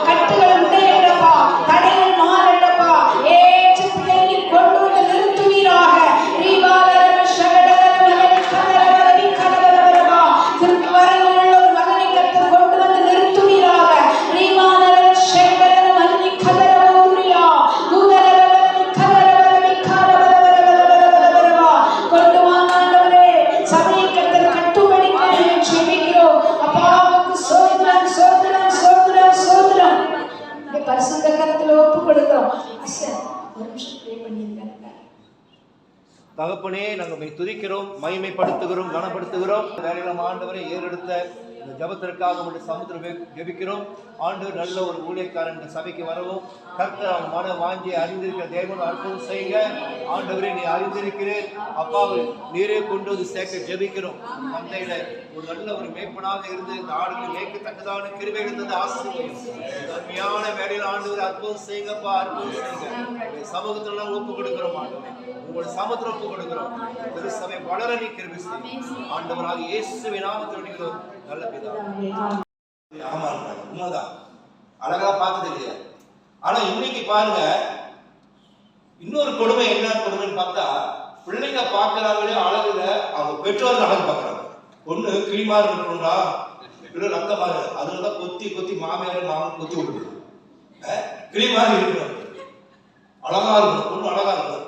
A: கட்டுகள் உடையப்பா, தடைகள் மாறட்டப்பா. ஏற்ற பிள்ளைகளை கொண்டு வந்து நிறுத்துவீராக. திருப்பி வரங்கள் ஒரு மகனை கற்று கொண்டு வந்து நிறுத்துவீராக. கொண்டு வாங்க ஆண்டவரே. சபையை கர்த்தர் கட்டுப்படுத்த ஜெபிக்கிறோம். அப்பாவுக்கு சோதரம் சோதரம் சோதரம் சோதரம். இந்த பரிசுத்த கரத்துல ஒப்பு கொடுக்கிறோம். அசர் ஒரு நிமிஷம் ப்ரே பண்ணிருக்காங்க.
G: தகப்பனே, நாங்கள் துதிக்கிறோம், மகிமைப்படுத்துகிறோம், கனப்படுத்துகிறோம். வேலையிலும் ஆண்டவரை ஏறெடுத்த இந்த ஜபத்திற்காக உங்களுடைய சமுத்திரம் ஜெபிக்கிறோம். ஆண்டவர் நல்ல ஒரு ஊழியக்காரன் இந்த சபைக்கு வரவும், கர்த்தர் அவன் மன வாஞ்சியை அறிந்திருக்கிற தேவன் அற்புதம் செய்யுங்க. ஆண்டவரே, நீ அறிந்திருக்கிறேன் அப்பாவை நீரே கொண்டு வந்து சேர்க்க ஜெபிக்கிறோம். மந்தையில ஒரு நல்ல ஒரு மேய்ப்பனாக இருந்து இந்த ஆடுகளை மேய்க்கத்தக்கதான கிருபை இருந்தது ஆசீர்வதியும். அருமையான வேலையில் ஆண்டவர் அற்புதம் செய்யுங்கப்பா, அற்புதம் செய்யுங்க. சமூகத்துல ஒப்பு கொடுக்கிறோம் ஆண்டவர், உங்களுடைய சமுத்திரம் ஒப்பு கொடுக்கிறோம். திருச்சபை வளர நீ கிருபை செய்யும். ஆண்டவராக இயேசுவின் நாமத்தில் வேண்டுகிறோம் நல்ல பிதாவே.
H: ஆமா, உண்மைதான். அழகா பார்த்தது இல்லையா? ஆனா இன்னைக்கு பாருங்க, இன்னொரு கொடுமை என்ன கொடுமைன்னு பார்த்தா, பிள்ளைங்க பார்க்கிறாங்களே அழகுல அவங்க பெற்றோர்கள் அழகு பார்க்கறாங்க. ஒண்ணு கிளிமாறு இருக்கணும்டா, இல்லை ரத்தமாக, அதுலதான் கொத்தி கொத்தி மாமியார் மாமன் கொத்தி விடுது. கிளிமாறு இருக்கணும், அழகா இருக்கணும், பொண்ணு அழகா இருக்கணும்.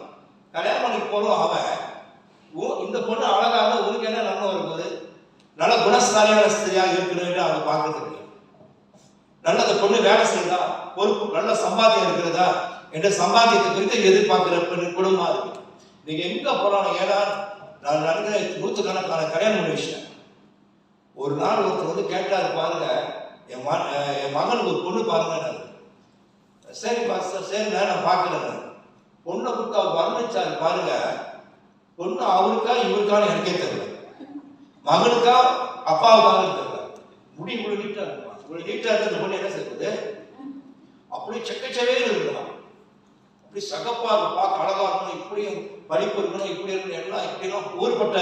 H: கல்யாணம் பண்ணி போறோம், அவன் இந்த பொண்ணு அழகா இருந்தா உனக்கு என்ன நன்மை வரும்போது, நல்ல குணசாலியான ஸ்திரியாக இருக்கணும் அவங்க பார்க்கறது. நல்ல அந்த பொண்ணு வேலை செய்யுதா, பொறுப்பு, நல்ல சம்பாத்தியம் இருக்கிறதா என்ற சம்பாத்தியத்தை குறித்து எதிர்பார்க்கிற பெண் குடும்பமா இருக்கு. நீங்க எங்க போறாங்க? ஏன்னா நான் நடந்த 100கணக்கான கல்யாணம் பண்ண விஷயம். ஒரு நாள் ஒருத்தர் வந்து கேட்டாரு, பாருங்க என் மகனுக்கு ஒரு பொண்ணு பாருங்க. சரி பாஸ்டர், சரி நான் பார்க்கிறேன். பொண்ணை கொடுத்து அவர் வர்ணிச்சாரு பாருங்க. பொண்ணு அவருக்கா இவருக்கான எனக்கே தெரியல. மகனுக்கா அப்பாவுக்காக தெரியல. முடி இவ்வளவு நீட்டா இருப்பான், இவ்வளவு நீட்டா இருக்க பொண்ணு என்ன செய்வது? அப்படி செக்கச்சவே இருக்கலாம், அப்படி சகப்பா பார்க்க அழகா இருக்கணும், இப்படியும் படிப்பு இருக்கணும், இப்படி இருக்கணும், எல்லாம் இப்படிலாம் ஊர்பட்ட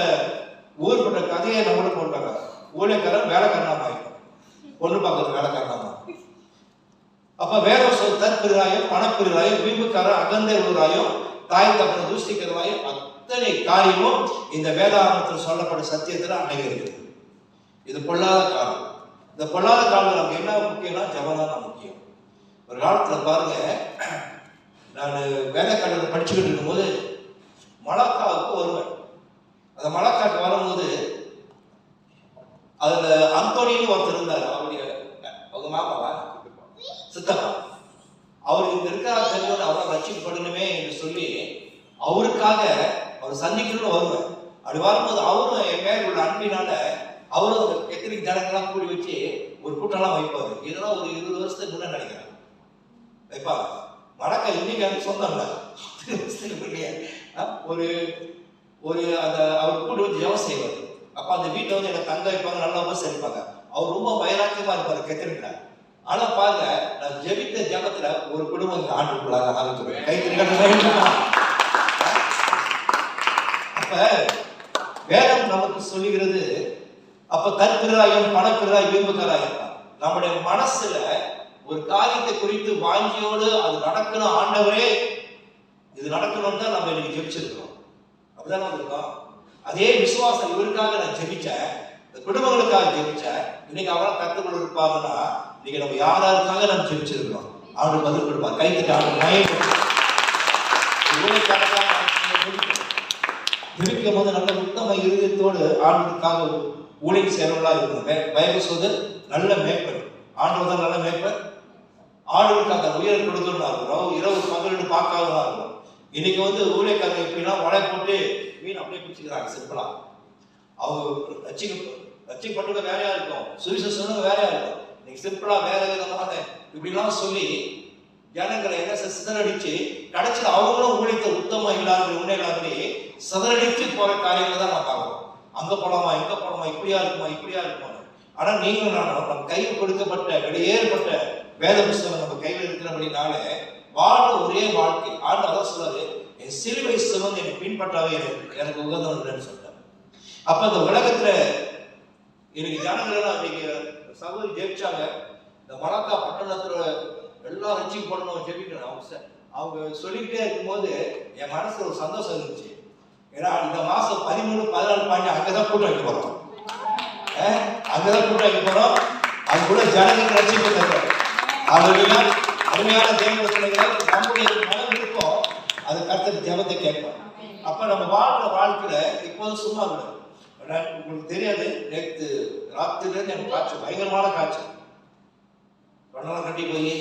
H: ஊர்பட்ட கதையை நம்மள போட்டாங்க. ஊழியக்காரன் வேலைக்காரனா ஆயிடும், பொண்ணு பார்க்கறது வேலைக்காரனா. அப்ப வேற சொல் தற்பிராயம், பணப்பிராயம், வீம்புக்காரன், அகந்தை உள்ளாயும், தாய் தப்பனை தூஷிக்கிறவாயும், அத்தனை காரியமும் இந்த வேதாகமத்தில் சொல்லப்பட்ட சத்தியத்தில் அடங்கி இருக்குது. இது பொல்லாத காலம். இந்த பொல்லாத காலம் நமக்கு என்ன முக்கியம்னா ஜெபம் தான் முக்கியம். ஒரு காலத்துல பாருங்க, நான் வேலைக்காரர்கள் படிச்சுக்கிட்டு இருக்கும்போது மலக்காவுக்கு வருவேன். அந்த மலக்காக்கு வரும்போது அதுல அந்தோனின்னு ஒருத்தர் இருந்தார். அவங்க மாமாவா சித்தப்பா, அவர் இங்க இருக்கிற தெரிஞ்சோட அவரை ரட்சிக்கப்படணுமே என்று சொல்லி அவருக்காக அவர் சந்திக்கணும்னு வருவேன். அப்படி வரும்போது அவரும் என் மேல் உள்ள அன்பினால அவரும் அந்த எத்தனைக்கு ஜனங்கள்லாம் கூடி வச்சு ஒரு கூட்டம்லாம் வைப்பாரு. இதெல்லாம் ஒரு 20 வருஷத்துக்கு முன்னாடி நினைக்கிறேன் வைப்பா. வடக்க இன்னைக்கு எனக்கு சொந்தம் இல்லை, ஒரு ஒரு அந்த அவர் கூட வந்து ஜெபம் செய்வார். அப்ப அந்த வீட்டில் வந்து எனக்கு தங்க வைப்பாங்க, நல்லா உபசரிப்பாங்க. அவர் ரொம்ப வைராக்கியமா இருப்பாரு கத்திரிக்கா. ஆனா பாருங்க, நான் ஜெபித்த ஜெபத்துல ஒரு குடும்பம் ஆண்டுக்குள்ளாக ஆரம்பிச்சுருவேன். அப்ப வேதம் நமக்கு சொல்லுகிறது, அப்ப தற்பிராயம், பணப்பிராயம், வீம்புக்காராயம். நம்முடைய மனசுல ஒரு காரியத்தை குறித்து வாஞ்சியோடு அது நடக்கணும், ஆண்டவரே இது நடக்கணும்னு தான் நம்ம இன்னைக்கு ஜெபிச்சிருக்கிறோம். அப்படிதான் இருக்கோம். அதே விசுவாசம் இவருக்காக நான் ஜெபிச்சேன், இந்த குடும்பங்களுக்காக ஜெபிச்சேன். இன்னைக்கு அவரால் கற்றுக்கொள்ள இருப்பாங்கன்னா இன்னைக்கு நம்ம யாராருக்காக நம்ம ஜெபிச்சிருக்கிறோம். அவனுக்கு பதில் கொடுப்பார். கைத்துட்டு அவனுக்கு ஜெபிக்கும் போது நல்ல உத்தம இருதயத்தோடு ஆண்டுக்காக ஊழியம் செய்யறவங்களா இருக்கணும். பைபிள் சொல்லுது, நல்ல மேய்ப்பன் ஆண்டவர் தான் நல்ல மேய்ப்பன். ஆண்டுகளுக்கு அந்த உயர் கொடுக்கணும்னா இருக்கிறோம், இரவு பகலிட்டு பார்க்காதவங்களா இருக்கும். இன்னைக்கு வந்து ஊழியக்காரங்க எப்படின்னா வலை போட்டு மீன் அப்படியே பிடிச்சிக்கிறாங்க சிம்பிளா. அவங்க ரட்சிக்கப்பட்டவங்க வேறையா இருக்கும், சுவிசேஷம் வேறையா இருக்கும். நீங்க சிம்பிளா வேற விதமான இப்படிலாம் சொல்லி ஜனங்களை என்ன சிதறடிச்சு கடைசியில் அவங்களும் ஊழியத்தை உத்தமம் இல்லாத உண்மையில்லாதே சிதறடிச்சு போற காரியங்களை தான் நான் பார்க்கிறோம். அங்க போலாமா, எங்க போலாமா, இப்படியா இருக்குமா, இப்படியா இருக்குமா. ஆனா நீங்களும் நானும் நம்ம கையில் கொடுக்கப்பட்ட வெளியேறப்பட்ட வேத புஸ்தகம் நம்ம கையில் இருக்கிறபடினாலே வாழ்ற ஒரே வாழ்க்கை. ஆண்டு அதான் சொல்றாரு, என் சிலுவை சுமந்து என்னை பின்பற்றாவே எனக்கு உகந்தவன் இல்லைன்னு சொல்றாரு. அப்ப இந்த உலகத்துல எனக்கு ஜனங்கள் நீங்க சகோதரி ஜெபிச்சாங்க. இந்த மலக்கா பட்டணத்துல எல்லாம் ரட்சிக்கு போடணும் ஜெபிக்கணும். அவங்க சொல்லிக்கிட்டே இருக்கும்போது என் மனசுல ஒரு சந்தோஷம் இருந்துச்சு. ஏன்னா இந்த மாசம் 13, 14, 15 அங்கதான் கூட்டம் வைக்க போறோம். அங்கதான் கூட்டம் வைக்க போறோம். அது கூட ஜனங்களுக்கு ரட்சிப்பு தருவோம். அதுதான் அருமையான தேவனுடைய பிள்ளைகள். நம்முடைய மனம் இருக்கும், அது கர்த்தர் ஜெபத்தை கேட்போம். அப்ப நம்ம வாழ்ற வாழ்க்கையில இப்போது சும்மா இல்லை. உங்களுக்கு தெரியாது, நேற்று ராத்திரில இருந்து எனக்கு காய்ச்சல், பயங்கரமான காய்ச்சல். கண்ணெல்லாம் கட்டி போய்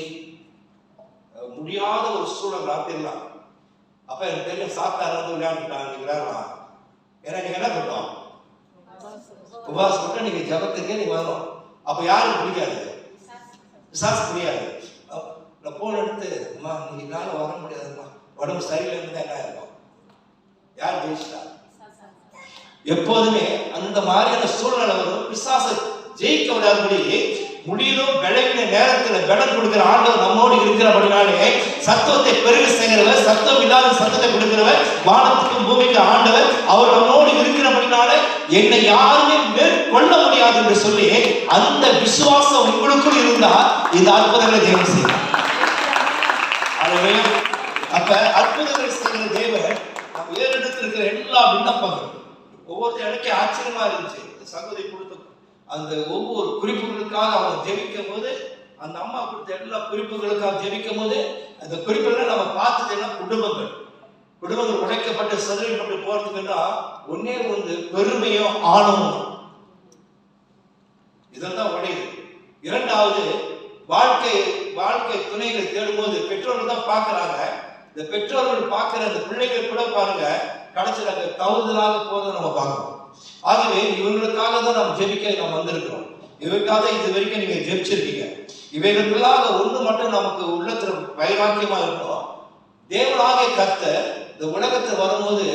H: முடியாத ஒரு சூழல் ராத்திரிலாம். அப்ப எனக்கு தெரியும் சாத்தார் வந்து விளையாண்டுட்டாங்க, நீங்க விளையாடலாம். ஏன்னா நீங்க என்ன பண்ணோம், உபாசம் பண்ண நீங்க ஜபத்துக்கே நீங்க வரணும். அப்ப யாருக்கு பிடிக்காது, விசாசம் புரியாது. நான் போன் எடுத்து, அம்மா இன்னைக்கு நாள வர முடியாதுமா, உடம்பு சரியில்லை இருந்தா என்ன இருக்கும், யார் ஜெயிச்சிட்டா? எப்போதுமே அந்த மாதிரியான சூழ்நிலை வரும். பிசாசை ஜெயிக்க விடாதபடி முடியும் விளைவின நேரத்தில் பலம் கொடுக்கிற ஆண்டவர் நம்மோடு இருக்கிறபடினாலே சத்தத்தை பெருக செய்கிறவர், சத்தம் இல்லாத சத்தத்தை கொடுக்கிறவர், வானத்துக்கும் பூமிக்கு ஆண்டவர், அவர் நம்மோடு இருக்கிறபடினாலே என்னை யாருமே மேற்கொள்ள முடியாது என்று சொல்லி அந்த விசுவாசம் உங்களுக்குள் இருந்தால் இந்த அற்புதங்களை தேவன் செய்வார். அப்ப அற்புதங்களை செய்கிற தேவன் நம்ம ஏறெடுத்து இருக்கிற எல்லா விண்ணப்பங்கள் ஒவ்வொரு இடக்கே ஆச்சரியமா இருந்துச்சு. சகோதரி கொடுத்த அந்த ஒவ்வொரு குறிப்புகளுக்காக அவங்க ஜெபிக்கும் போது, அந்த அம்மா கொடுத்த எல்லா குறிப்புகளுக்காக ஜெபிக்கும் போது, அந்த குறிப்புகளை நம்ம பார்த்தது எல்லாம் குடும்பங்கள் உடைக்கப்பட்டு சதுரிக்கப்பட்டு போறதுக்குன்னா ஒன்னே ஒன்று பெருமையும் ஆணவமும். இதெல்லாம் உடையுது. இரண்டாவது, வாழ்க்கை துணைகளை தேடும்போது பெற்றோர்கள் தான் பார்க்கிறாங்க. இந்த பெற்றோர்கள் பார்க்கிற அந்த பிள்ளைகள் கூட பாருங்க கடைசியாக தவறுதலாக போதும் நம்ம பார்க்கணும். ஆகவே இவங்களுக்காக தான் நம்ம ஜெபிக்க நம்ம வந்திருக்கிறோம். இவருக்காக இது வரைக்கும் நீங்க ஜெபிச்சிருக்கீங்க. இவைகளுக்காக ஒன்று மட்டும் நமக்கு உள்ளத்துல வைராக்கியமா இருக்கணும். தேவனாகிய கர்த்தர் இந்த உலகத்தில் வரும்போது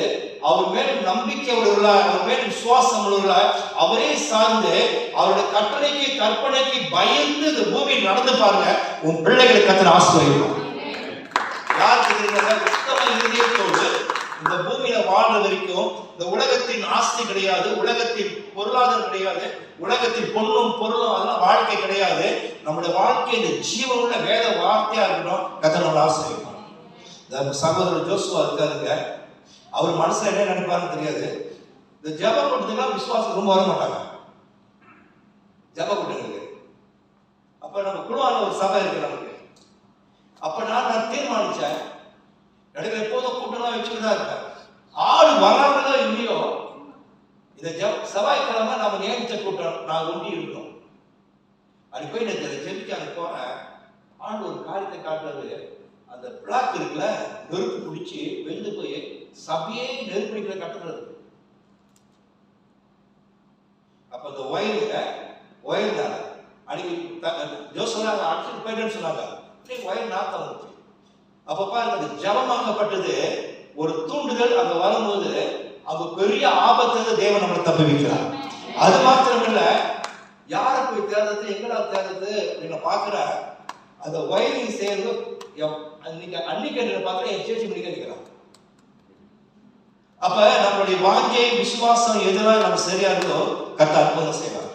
H: அவர் மேல் நம்பிக்கை உள்ளவர்களாய், அவர் மேல் விசுவாசம் உள்ளவர்களாய், அவரே சார்ந்து அவருடைய கட்டளைக்கு கற்பனைக்கு பயந்து இந்த பூமியில் நடந்து பாருங்க, உன் பிள்ளைகளை கர்த்தர் ஆசீர்வதிப்பார். யாருக்கு உத்தம இருதயத்தோடு இந்த பூமியில வாழ்ற வரைக்கும் இந்த உலகத்தின் ஆஸ்தி கிடையாது, உலகத்தின் பொருளாதாரம் கிடையாது, உலகத்தின் பொருளும் பொருளும் அதெல்லாம் வாழ்க்கை கிடையாது. நம்முடைய வாழ்க்கை இந்த ஜீவனுள்ள வேத வார்த்தையா இருக்கணும். கர்த்தர் நம்மளை ஆசீர்வதிப்பார். இந்த சகோதரர் ஜோசுவா இருக்காருங்க, அவர் மனசுல என்ன நினைப்பாருன்னு தெரியாது. இந்த ஜெபம் பண்ணுறதுக்கெல்லாம் விசுவாசம் ரொம்ப வர மாட்டாங்க. ஜெபம் பண்ணுறதுக்கு அப்ப நம்ம குழுவான ஒரு சபை இருக்கு நமக்கு. அப்ப நான் தீர்மானிச்சேன், நடுவில் எப்போதும் கூட்டம்லாம் வச்சுட்டு தான் இருப்பேன். ஆள் வராங்களோ இல்லையோ, இந்த செவ்வாய்க்கிழமை நாம நியமிச்ச கூட்டம் நான் ஒண்டி இருக்கணும். அது போய் நான் ஜெபிக்க அங்க போறேன். ஆண்டு ஒரு காரியத்தை காட்டுறது, அந்த பிளாக் இருக்குல்ல, நெருப்பு பிடிச்சி வெந்து போய் சபையே நெருப்பிடிக்கிற கட்டுறது. அப்ப இந்த ஒயர் தான் அன்னைக்கு ஜோசனாங்க அடிச்சுட்டு போயிட்டேன்னு சொன்னாங்க. ஒயர் நாத்தம் வந்துச்சு. அப்ப பாருங்க, அது ஜபமாகப்பட்டது ஒரு தூண்டுதல். அங்க வரும்போது அங்க பெரிய ஆபத்து தேவன் நம்மளை தப்பி வைக்கிறார். அது மாத்திரம் இல்ல, யாரை போய் தேடுறது, எங்கடா தேடுறது அப்படின்னு பாக்குற அந்த ஒயரிங் சேர்ந்து அன்னைக்கு பாக்குற என் சேச்சி முடிக்க இருக்கிறான். அப்ப நம்மளுடைய வாஞ்சை விசுவாசம் எதுலாம் நம்ம சரியா இருக்கோ கர்த்தர் அற்புதம் செய்வார்.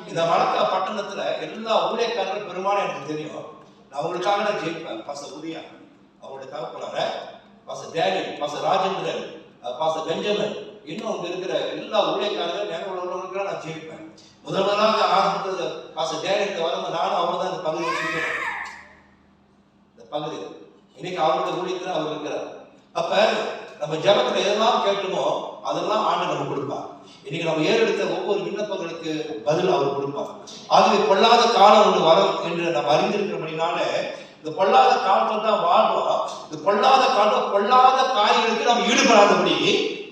H: இந்த மலக்கா பட்டணத்துல எல்லா ஊழியக்காரர்கள் பெரும்பாலும் எனக்கு தெரியும். நான் அவங்களுக்காக நான் ஜெயிப்பேன். பாஸ்டர் உதயா, அவங்களுடைய தகப்பனார pastor Daniel, pastor Rajendran, pastor Benjamin, இன்னும் அவங்க இருக்கிற எல்லா ஊழியக்காரர்கள் நேரம் உள்ளவர்களுக்கு நான் ஜெயிப்பேன். முதலாக ஆரம்பித்தது பாஸ்டர் டேனியல் வரும்போது நானும் அவர் தான் இந்த பகுதியை செய்யணும். இந்த பகுதி இன்னைக்கு அவருடைய ஊழியத்தில் அவர் இருக்கிறார். அப்ப நம்ம ஜபத்துல எதெல்லாம் கேட்குமோ அதெல்லாம் ஆண்டு நம்ம கொடுப்பார். இன்னைக்கு நம்ம ஏறெடுத்த ஒவ்வொரு விண்ணப்பங்களுக்கு பதில் அவர் கொடுப்பார். ஆகவே பொல்லாத காலம் ஒன்று வரும் என்று நம்ம அறிந்திருக்கிறபடினால இந்த பொல்லாத காலத்தில் தான் வாழ்வோம். இந்த பொல்லாத காலம் பொல்லாத காரியங்களுக்கு நம்ம ஈடுபடாதபடி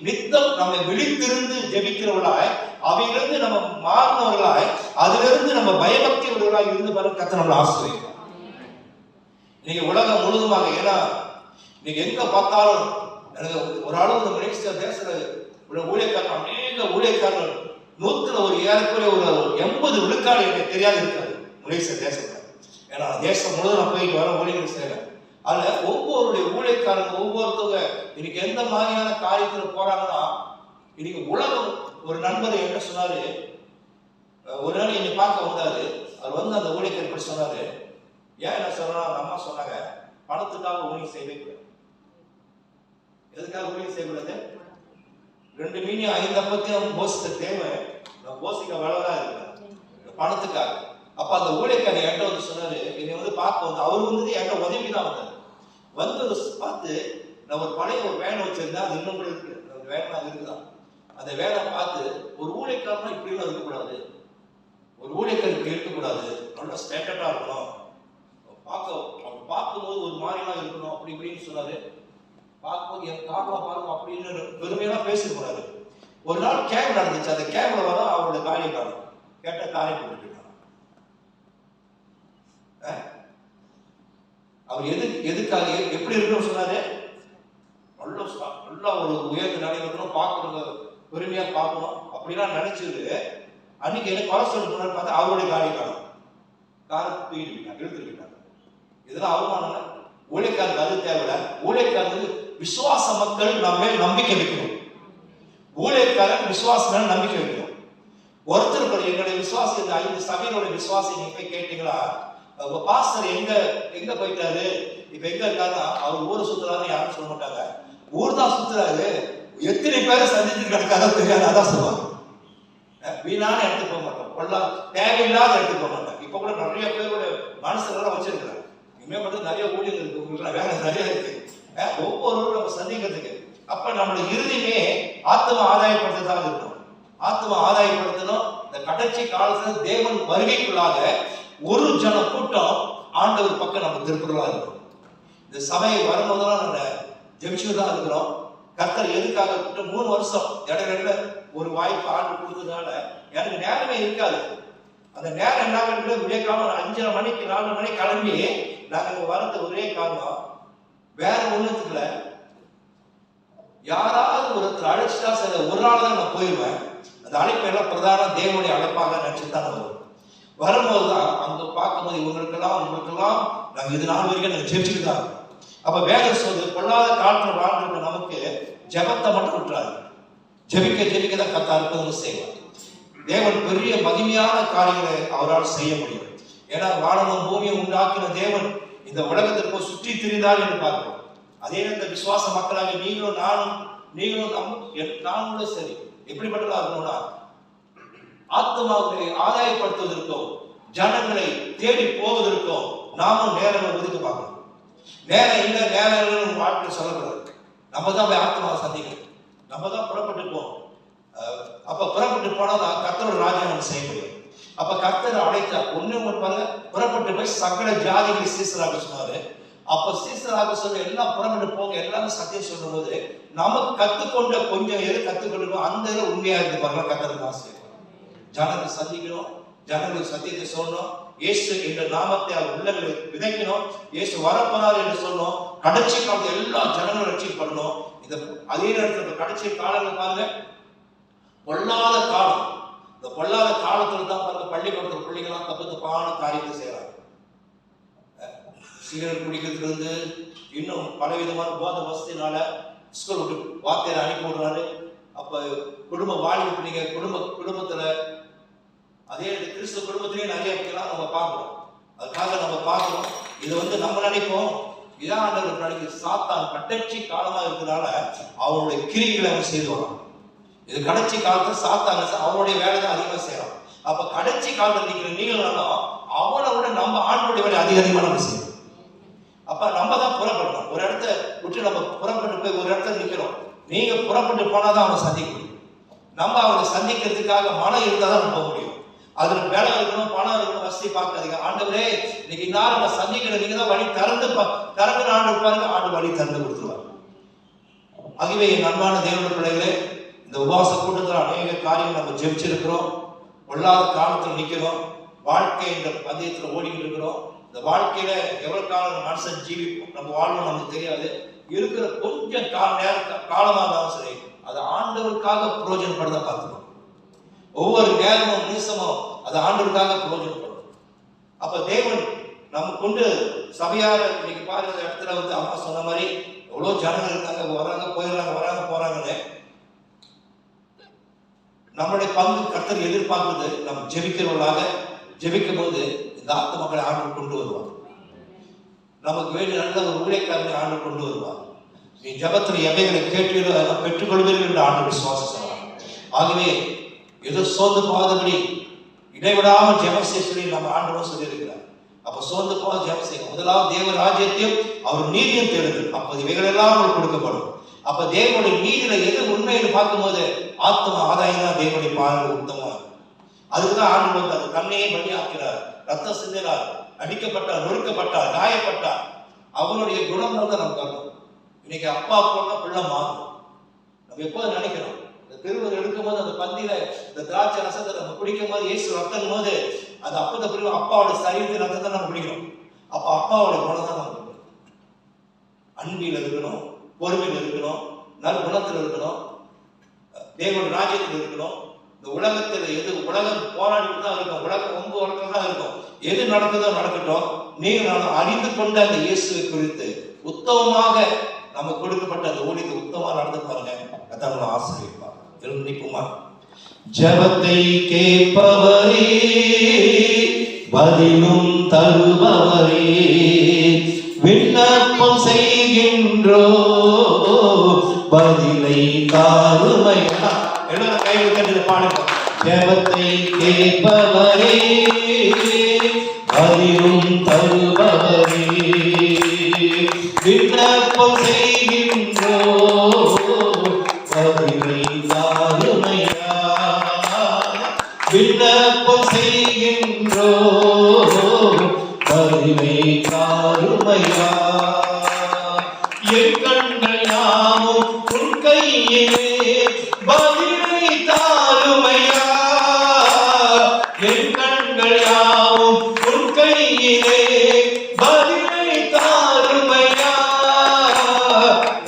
H: நித்தம் நம்ம விழித்திருந்து ஜெபிக்கிறவர்களாய், அவையிலிருந்து நம்ம மாறினவர்களாய், அதிலிருந்து நம்ம பயபக்தி உள்ளவர்களாய் இருந்து பாருங்க கர்த்தர் நம்மளை ஆசீர்வதிப்பார். இன்னைக்கு உலகம் முழுதுமாக, ஏன்னா இன்னைக்கு எங்க பார்த்தாலும் எனக்கு ஒரு அளவு இந்த மலேசியா தேசத்துல உள்ள ஊழியக்காரர்கள், அநேக ஊழியக்காரர்கள் 100ல் ஒரு ஏறக்குறைய ஒரு 80 விழுக்காடு எனக்கு தெரியாது இருக்காது மலேசியா தேசத்துல. ஏன்னா தேசம் முழுவதும் நான் போயிட்டு வர ஊழியர்கள் செய்யறேன். அதுல ஒவ்வொருடைய ஊழியக்காரங்க ஒவ்வொருத்தவங்க இன்னைக்கு எந்த மாதிரியான காரியத்துல போறாங்கன்னா, இன்னைக்கு உலகம் ஒரு நண்பர் என்ன சொன்னாரு, ஒரு நாள் என்னை பார்க்க வந்தாரு. அவர் வந்து அந்த ஊழியக்காரர் இப்படி சொன்னாரு, ஏன் என்ன சொல்றா, அந்த அம்மா சொன்னாங்க, பணத்துக்காக ஊழியம் செய்யவே கூடாது. எதுக்காக ஊழியம் செய்யக்கூடாது? 2 மீனியும் 5 அப்பத்தையும் போசிக்க தேவை, போசிக்க வளரா இருக்கு பணத்துக்காக. அப்ப அந்த ஊழியக்காரர் என்கிட்ட வந்து சொன்னாரு, என்னை வந்து பார்க்க வந்து அவர் வந்து என்கிட்ட உதவிதான் வந்தார். வந்து பார்த்து நான் ஒரு பழைய ஒரு வேலை வச்சிருந்தேன், அது இன்னும் கூட இருக்கு, அந்த வேலை அது இருக்குதான். அந்த வேலை பார்த்து ஒரு ஊழியக்காரனா இப்படிலாம் இருக்கக்கூடாது, ஒரு ஊழியக்காரர் இப்படி இருக்கக்கூடாது, நல்ல ஸ்டாண்டர்டா இருக்கணும், பார்க்கும்போது ஒரு மாதிரிலாம் இருக்கணும் அப்படி இப்படின்னு சொன்னாரு. பார்க்கும்போது என் காக்கா பாருங்க அப்படின்னு பெருமையெல்லாம் பேசிட்டு போனாரு. ஒரு நாள் கேப் நடந்துச்சு. அந்த கேப்ல வர அவரோட காரியம் காணும் கேட்ட காரியம் போட்டுருக்காங்க. அவர் எதுக்காக எப்படி இருக்கணும்னு சொன்னாரு, நல்லா ஒரு உயர்ந்த நிலைமைக்கணும், பார்க்கணும், பெருமையா பார்க்கணும் அப்படிலாம் நினைச்சது. அன்னைக்கு எனக்கு வர சொல்ல போனாரு, பார்த்தா அவருடைய காரியம் காணும் காரை தூக்கிட்டு போயிட்டாங்க, இழுத்துட்டு போயிட்டாங்க. இதெல்லாம் அவமானம். ஊழியக்காரருக்கு அது தேவையில்ல. ஊழியக்காரருக்கு விசுவாச மக்கள் நம்ம நம்பிக்கை வைக்கணும். ஊழியக்காரன் விசுவாசம் நம்பிக்கை வைக்கணும். ஒருத்தர் எங்களுடைய விசுவாசம், இந்த 5 சபையோட விசுவாசம் நீங்க போய் கேட்டீங்களா, பாஸ்டர் எங்க போயிட்டாரு, இப்ப எங்க இருக்காருன்னா அவர் ஊரை சுத்துறாருன்னு யாரும் சொல்ல மாட்டாங்க. ஊர் தான் சுத்துறாரு, எத்தனை பேரை சந்திச்சுட்டு கிடக்காரோ தெரியாது, அதான் சொல்லுவாங்க. வீணான இடத்துக்கு போக மாட்டோம், தேவையில்லாத இடத்துக்கு போக மாட்டோம். இப்ப கூட நிறைய பேரோட மனசுலாம் வச்சிருக்கிறாங்க. இனிமே மட்டும் நிறைய ஊழியர்கள் இருக்கு, உங்களுக்கு வேலை நிறைய இருக்கு, ஒவ்வொருவரும் நம்ம சந்திக்கிறதுக்கு. அப்ப நம்மளுடைய இறுதியுமே ஆத்ம ஆதாயப்படுத்ததாக இருக்கணும். ஆத்ம ஆதாயப்படுத்தணும். இந்த கடைசி காலத்துல தேவன் வருகைக்குள்ளாக ஒரு ஜன கூட்டம் ஆண்டவர் பக்கம் நம்ம திருப்புறதா இருக்கணும். இந்த சபை வரும்போதெல்லாம் நம்ம ஜெபிச்சுதான் இருக்கிறோம். கர்த்தர் எதுக்காக 3 வருஷம் இடையில ஒரு வாய்ப்பு ஆண்டு கொடுத்ததுனால எனக்கு நேரமே இருக்காது. அந்த நேரம் என்ன பண்ணுறது, விடியக்காம 5:30 மணிக்கு 4 மணிக்கு கிளம்பி நாங்க வரது ஒரே காரணம், வேற ஒண்ணுத்துல யாராவது ஒருத்தர் அழைச்சிட்டா சரி, ஒரு நாள் தான் நான் போயிடுவேன். அந்த அழைப்பு எல்லாம் பிரதான தேவனுடைய அழைப்பாக நினைச்சுதான் வரும். வரும்போதுதான் அங்க பார்க்கும்போது உங்களுக்கெல்லாம் நாங்க இது நாள் வரைக்கும் நாங்க ஜெபிச்சுட்டு தான். அப்ப வேலை சொல்றது, பொல்லாத காலத்துல வாழ்ந்துருக்க நமக்கு ஜெபத்தை மட்டும் விட்டுறாரு. ஜெபிக்க தான் கர்த்தர் அற்புதம் செய்வார். தேவன் பெரிய மகிமையான காரியங்களை அவரால் செய்ய முடியும். ஏன்னா வானமும் பூமியும் உண்டாக்கின தேவன் இந்த உலகத்திற்கு சுற்றி திரிந்தார் என்று பார்க்கிறோம். அதே நேரத்தில் விசுவாச மக்களாக நீங்களும் நானும் சரி எப்படிப்பட்டதா இருக்கணும்னா, ஆத்மாவை ஆதாயப்படுத்துவதற்கும் ஜனங்களை தேடி போவதற்கும் நாமும் நேரங்களை ஒதுக்க பார்க்கணும். நேரம் இல்லை, நேரம் வாழ்க்கை சொல்லக்கூடாது. நம்ம தான் போய் ஆத்மாவை சந்திக்கணும். நம்ம தான் புறப்பட்டு போகணும். அப்ப புறப்பட்டு போனாதான் கர்த்தரோட ராஜ்யம் நம்ம செய்ய முடியும். அப்ப கர்த்தர் அழைத்தார். ஒண்ணு பாருங்க, புறப்பட்டு போய் சகல ஜாதிகளை சீசராக சொன்னாரு. அப்ப சீசராக சொல்ல எல்லாம் புறப்பட்டு போங்க, எல்லாரும் சத்தியம் சொல்லும் போது நமக்கு கத்துக்கொண்ட கொஞ்சம் எது கத்துக்கொண்டிருக்கோம் அந்த இதில் உண்மையா இருக்கு பாருங்க. கர்த்தருக்கு ஆசை ஜனங்களை சந்திக்கணும், ஜனங்களுக்கு சத்தியத்தை சொல்லணும், இயேசு என்ற நாமத்தை அவர் உள்ளங்களை விதைக்கணும், இயேசு வரப்போனார் என்று சொல்லணும். கடைசி காலத்தில் எல்லா ஜனங்களும் ரட்சிக்கப்படணும். இந்த அதே நேரத்தில் கடைசி காலங்கள் பாருங்க, பொல்லாத காலம். இந்த பொல்லாத காலத்துல தான் பாருங்க பள்ளிக்கூடத்தில் பிள்ளைகள்லாம் தப்பான காரியத்தை செய்யறாங்க. சிகரெட் குடிக்கிறதுல இருந்து இன்னும் பலவிதமான போதை வசதினால ஸ்கூல் விட்டு வார்த்தையில அனுப்பி விடுறாரு. அப்ப குடும்ப வாழ்வு பிள்ளைங்க குடும்பத்துல அதே கிறிஸ்துவ குடும்பத்திலேயே நிறைய பேர்லாம் நம்ம பார்க்கிறோம். அதுக்காக நம்ம பார்க்கிறோம். இதை நம்ம நினைப்போம், இதான் ஆண்டவர் நினைக்க சாத்தான் கடைசி காலமா இருக்கிறதுனால அவருடைய கிரிகளை அவன் செய்து வரான். இது கடைசி காலத்துல சாத்தாங்க அவனுடைய வேலை தான் அதிகமா செய்யறான். அப்ப கடைசி காலத்துல நிக்கிற நீங்களும் அவனை விட நம்ம ஆண்டோடைய வேலை அதிகமா நம்ம செய்யணும். அப்ப நம்ம தான் புறப்படணும். ஒரு இடத்த விட்டு நம்ம புறப்பட்டு போய் ஒரு இடத்துல நிக்கிறோம். நீங்க புறப்பட்டு போனாதான் அவனை சந்திக்க முடியும். நம்ம அவனை சந்திக்கிறதுக்காக மனம் இருந்தாதான் நம்ம போக முடியும். அதுல வேலை இருக்கணும், பணம் இருக்கணும், வசதி பார்க்காதீங்க. ஆண்டவரே இன்னைக்கு நான் நம்ம சந்திக்கிற நீங்க தான் வழி திறந்து ஆண்டு பாருங்க, ஆண்டு வழி திறந்து கொடுத்துருவாங்க. ஆகவே என் அன்பான தேவனுடைய பிள்ளைகளே, இந்த உபவாச கூட்டத்தில் அநேக காரியம் நம்ம ஜெபிச்சிருக்கிறோம். பொல்லாத காலத்தில் நிற்கிறோம். வாழ்க்கை இந்த பந்தயத்தில் ஓடிக்கிட்டு இருக்கிறோம். இந்த வாழ்க்கையில எவ்வளவு காலம் மனுஷன் ஜீவிப்போம், நம்ம வாழ்வோம் நமக்கு தெரியாது. இருக்கிற கொஞ்சம் காலமாக இருந்தாலும் சரி, அது ஆண்டவருக்காக பிரயோஜனப்படுத்த பார்த்துக்கணும். ஒவ்வொரு நேரமும் நிமிஷமும் அது ஆண்டவருக்காக பிரயோஜனப்படும். அப்ப தேவன் நம்ம கொண்டு சபையார இன்னைக்கு பாருங்க இடத்துல அம்மா சொன்ன மாதிரி எவ்வளவு ஜனங்கள் இருக்காங்க, வராங்க போறாங்கன்னு நம்மளுடைய பங்கு கர்த்தர் எதிர்பார்க்குது. நம்ம ஜெபிக்கிறவர்களாக ஜெபிக்கும் போது இந்த ஆத்மாக்களை ஆண்டு கொண்டு வருவார். நமக்கு வேண்டிய நல்ல ஒரு ஊழியக்காரனை ஆண்டு கொண்டு வருவார். நீ ஜபத்தில் எவைகளை கேட்டீர்களோ அதெல்லாம் பெற்றுக்கொள்வீர்கள் என்று ஆண்டு விசுவாசம் சொல்றார். ஆகவே ஏதோ சோர்ந்து போகாதபடி இடைவிடாமல் ஜெபம் செய்ய சொல்லி நம்ம ஆண்டவரும் சொல்லியிருக்கிறார். அப்ப சோர்ந்து போக ஜெபம் செய்யும். முதலாவது தேவ ராஜ்யத்தையும் அவர் நீதியும் தேடுங்கள், அப்போது இவைகள் எல்லாம் உங்களுக்கு கொடுக்கப்படும். அப்ப தேவனுடைய நீதியில எது உண்மைன்னு பார்க்கும்போது ஆத்ம ஆதாயம் தான் தேவனுடைய பார்வை உத்தமம். அதுக்குதான் ஆண்டு வந்தார். தன்னையே பலி ஆக்கிறார், ரத்தம் சிந்தினார், அடிக்கப்பட்டார், நொறுக்கப்பட்டார், காயப்பட்டார். அவனுடைய குணம் தான் நமக்கு வரணும். இன்னைக்கு அப்பா போனா பிள்ளை மாறும். நம்ம எப்போது நினைக்கிறோம், இந்த திருவள்ளுவர் எடுக்கும் போது அந்த பந்தியில இந்த திராட்சை ரசத்தை நம்ம குடிக்கும் போது இயேசு ரத்தம் போது அது அப்பத பிரிவு அப்பாவோட சரீரத்தின் ரத்தத்தை நம்ம குடிக்கிறோம். அப்ப அப்பாவோட குணம் தான் நமக்கு அன்பில் இருக்கணும், பொறுமையில் இருக்கணும், நற்குணத்தில் இருக்கணும், தேவனுடைய ராஜ்யத்தில் இருக்கணும். இந்த உலகத்தில் எது உலகம் போராடிட்டு தான் இருக்கும், உலகம் ரொம்ப உலகம் தான் இருக்கும். எது நடக்குதோ நடக்கட்டும், நீங்கள் அறிந்து கொண்ட அந்த இயேசுவை குறித்து உத்தமமாக நமக்கு கொடுக்கப்பட்ட அந்த ஊழியத்தை உத்தமமாக நடந்து பாருங்க. அதான் நம்ம ஆசிரியப்பார் நிற்போமா. ஜபத்தை கேட்பவரே, பதிலும் தருபவரே, விண்ணப்பம் செய்கின்றோ பதிலை தாருமையா. எல்லாரும் கையில் கண்டு பாடுங்க. ஜபத்தை கேட்பவரே, பதிலும் தருபவரே, விண்ணப்பம் செய்கின்றோ பதிலை தாருமையா. விண்ணப்பம் செய்கின்றோ பதிலை தாருமையா. என் கண்கள் யாவும் உன் கையிலே பதிலை தாருமையா. என் கண்கள் யாவும் உன் கையிலே பதிலை தாருமையா.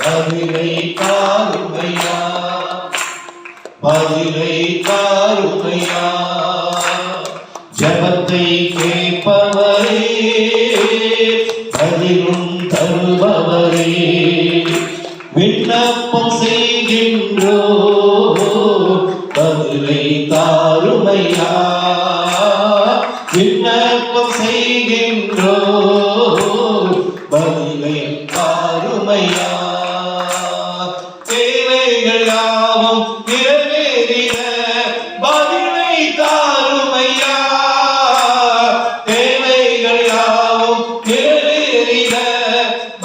H: பதிலை தாருமையா, பதிலை தாருமையா. ஜபத்தை கேட்பவரே, பதிலும் தருபவரே, விண்ணப்பம் செய் விண்ணப்பம் செய்கின்றோ பதிலை தாருமையா. தேவைகள் யாவும் நிறைவேறிட பதிலை தாருமையா. தேவைகள் யாவும் நிறைவேறிட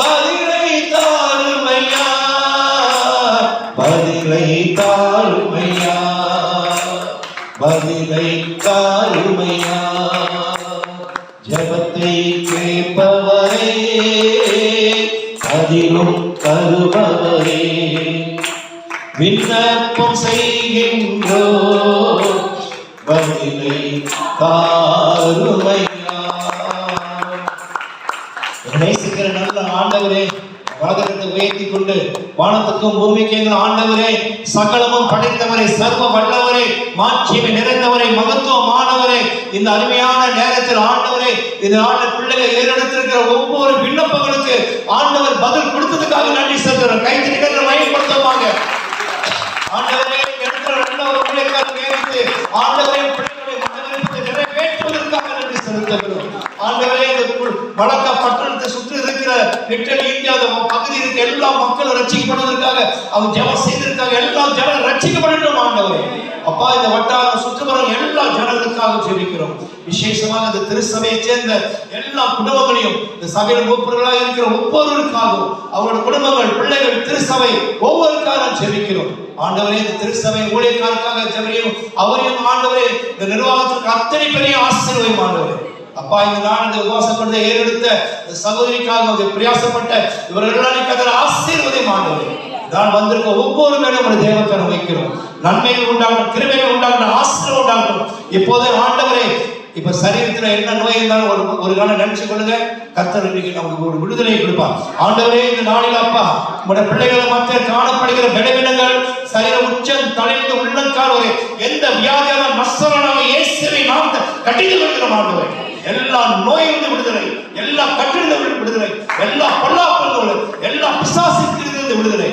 H: பதிலை தாருமையா. பதிலை தாருமையா. பதிலை தாருமையா. ஜபத்தை கேட்பவரே அதிலும் தருபவரே விண்ணப்பம் செய்கின்றோ பதிலை தாருமையா. நேசிக்கிற நல்ல ஆண்டவரே, வலதுகரத்தை உயர்த்தி கொண்டு வானத்துக்கும் பூமிக்கும் எங்கள் ஆண்டவரே, சகலமும் படைத்தவரே, சர்வ வல்லவரே, மாட்சிமை நிறைந்தவரே, மகத்துவமானவரே, இந்த அருமையான நேரத்தில் ஆண்டவரே, இந்த நாளில் பிள்ளைகள் ஏறெடுத்திருக்கிற ஒவ்வொரு விண்ணப்பங்களுக்கு ஆண்டவர் பதில் கொடுத்ததுக்காக நன்றி செலுத்துகிறோம். கைத்து நிகழ்ந்த மயப்படுத்துவாங்க ஆண்டவரே. எடுக்கிற நல்ல ஒரு ஊழியக்காரர் நியமித்து ஆண்டவரே பிள்ளைகளை மனதிற்கு நிறைவேற்றுவதற்காக நன்றி செலுத்துகிறோம். ஆண்டவரே, வழக்க பட்டணத்தை சுற்றி இருக்கிற லிட்டில் இந்தியா பகுதியில் இருக்க எல்லா மக்களும் ரட்சிக்கப்படுவதற்காக அவங்க ஜெபம் செய்திருக்காங்க. எல்லா ஜனம் ரட்சிக்கப்படட்டும் ஆண்டவரே. அப்பா, இந்த வட்டாரம் சுற்றுவரும் எல்லா ஜனங்களுக்காக ஜெபிக்கிறோம். விசேஷமாக இந்த திருச்சபையை சேர்ந்த எல்லா குடும்பங்களையும், இந்த சபையில் மூப்பர்களாக இருக்கிற ஒவ்வொருவருக்காகவும், அவரோட குடும்பங்கள், பிள்ளைகள், திருச்சபை ஒவ்வொருக்காக ஜெபிக்கிறோம். ஆண்டவரே, இந்த திருச்சபை ஊழியக்காரருக்காக ஜெபிக்கிறோம். அவரையும் ஆண்டவரே, இந்த நிர்வாகத்திற்கு அத்தனை பெரிய ஆசீர்வாதம் ஆண்டவரே. அப்பா, இந்த நாள் இந்த உபவாசப்படுத்த ஏறெடுத்த சகோதரிக்காக பிரயாசப்பட்ட இவர்கள் ஆசீர்வாதம் ஆண்டவரே. நான் வந்திருக்க ஒவ்வொரு மேலும் ஒரு தேவத்தனம் வைக்கிறோம். நன்மைகள் உண்டாகணும், கிருபைகள் உண்டாகணும், ஆசீர்வாதம் உண்டாகணும். இப்போது ஆண்டவரே, இப்ப சரீரத்துல என்ன நோய் இருந்தாலும் ஒரு காலம் நினைச்சு கொள்ளுங்க. கர்த்தர் நமக்கு ஒரு விடுதலையை கொடுப்பார். ஆண்டவரே, இந்த நாளில் அப்பா, உங்களுடைய பிள்ளைகள் மத்தியில் காணப்படுகிற பலவீனங்கள், சரீர உச்சம் தலைந்து உள்ளங்கால் வரை எந்த வியாதியான நஸ்தரான இயேசுவை நாம் கட்டிட்டு வருகிறோம். ஆண்டவரே, எல்லா நோயிலிருந்து விடுதலை, எல்லா கட்டிலிருந்து விடுதலை, எல்லா பொல்லாப்பங்களும், எல்லா பிசாசிலிருந்து விடுதலை.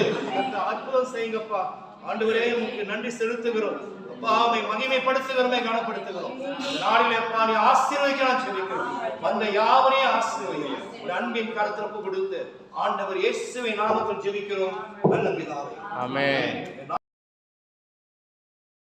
H: அற்புதம் செய்யுங்கப்பா. ஆண்டவரே, உங்களுக்கு நன்றி செலுத்துகிறோம். அப்பா, உம்மை மகிமைப்படுத்துகிறோமே, கனப்படுத்துகிறோம். நாளிலே அப்பா, நீ ஆசீர்வதிக்க நான் ஜெபிக்கிறோம். வந்த யாவரையும் ஆசீர்வதிங்க. ஒரு அன்பின் கரத்திற்கு கொடுத்து ஆண்டவர் இயேசுவின் நாமத்தில் ஜெபிக்கிறோம் நல்ல பிதாவே. ஆமென்.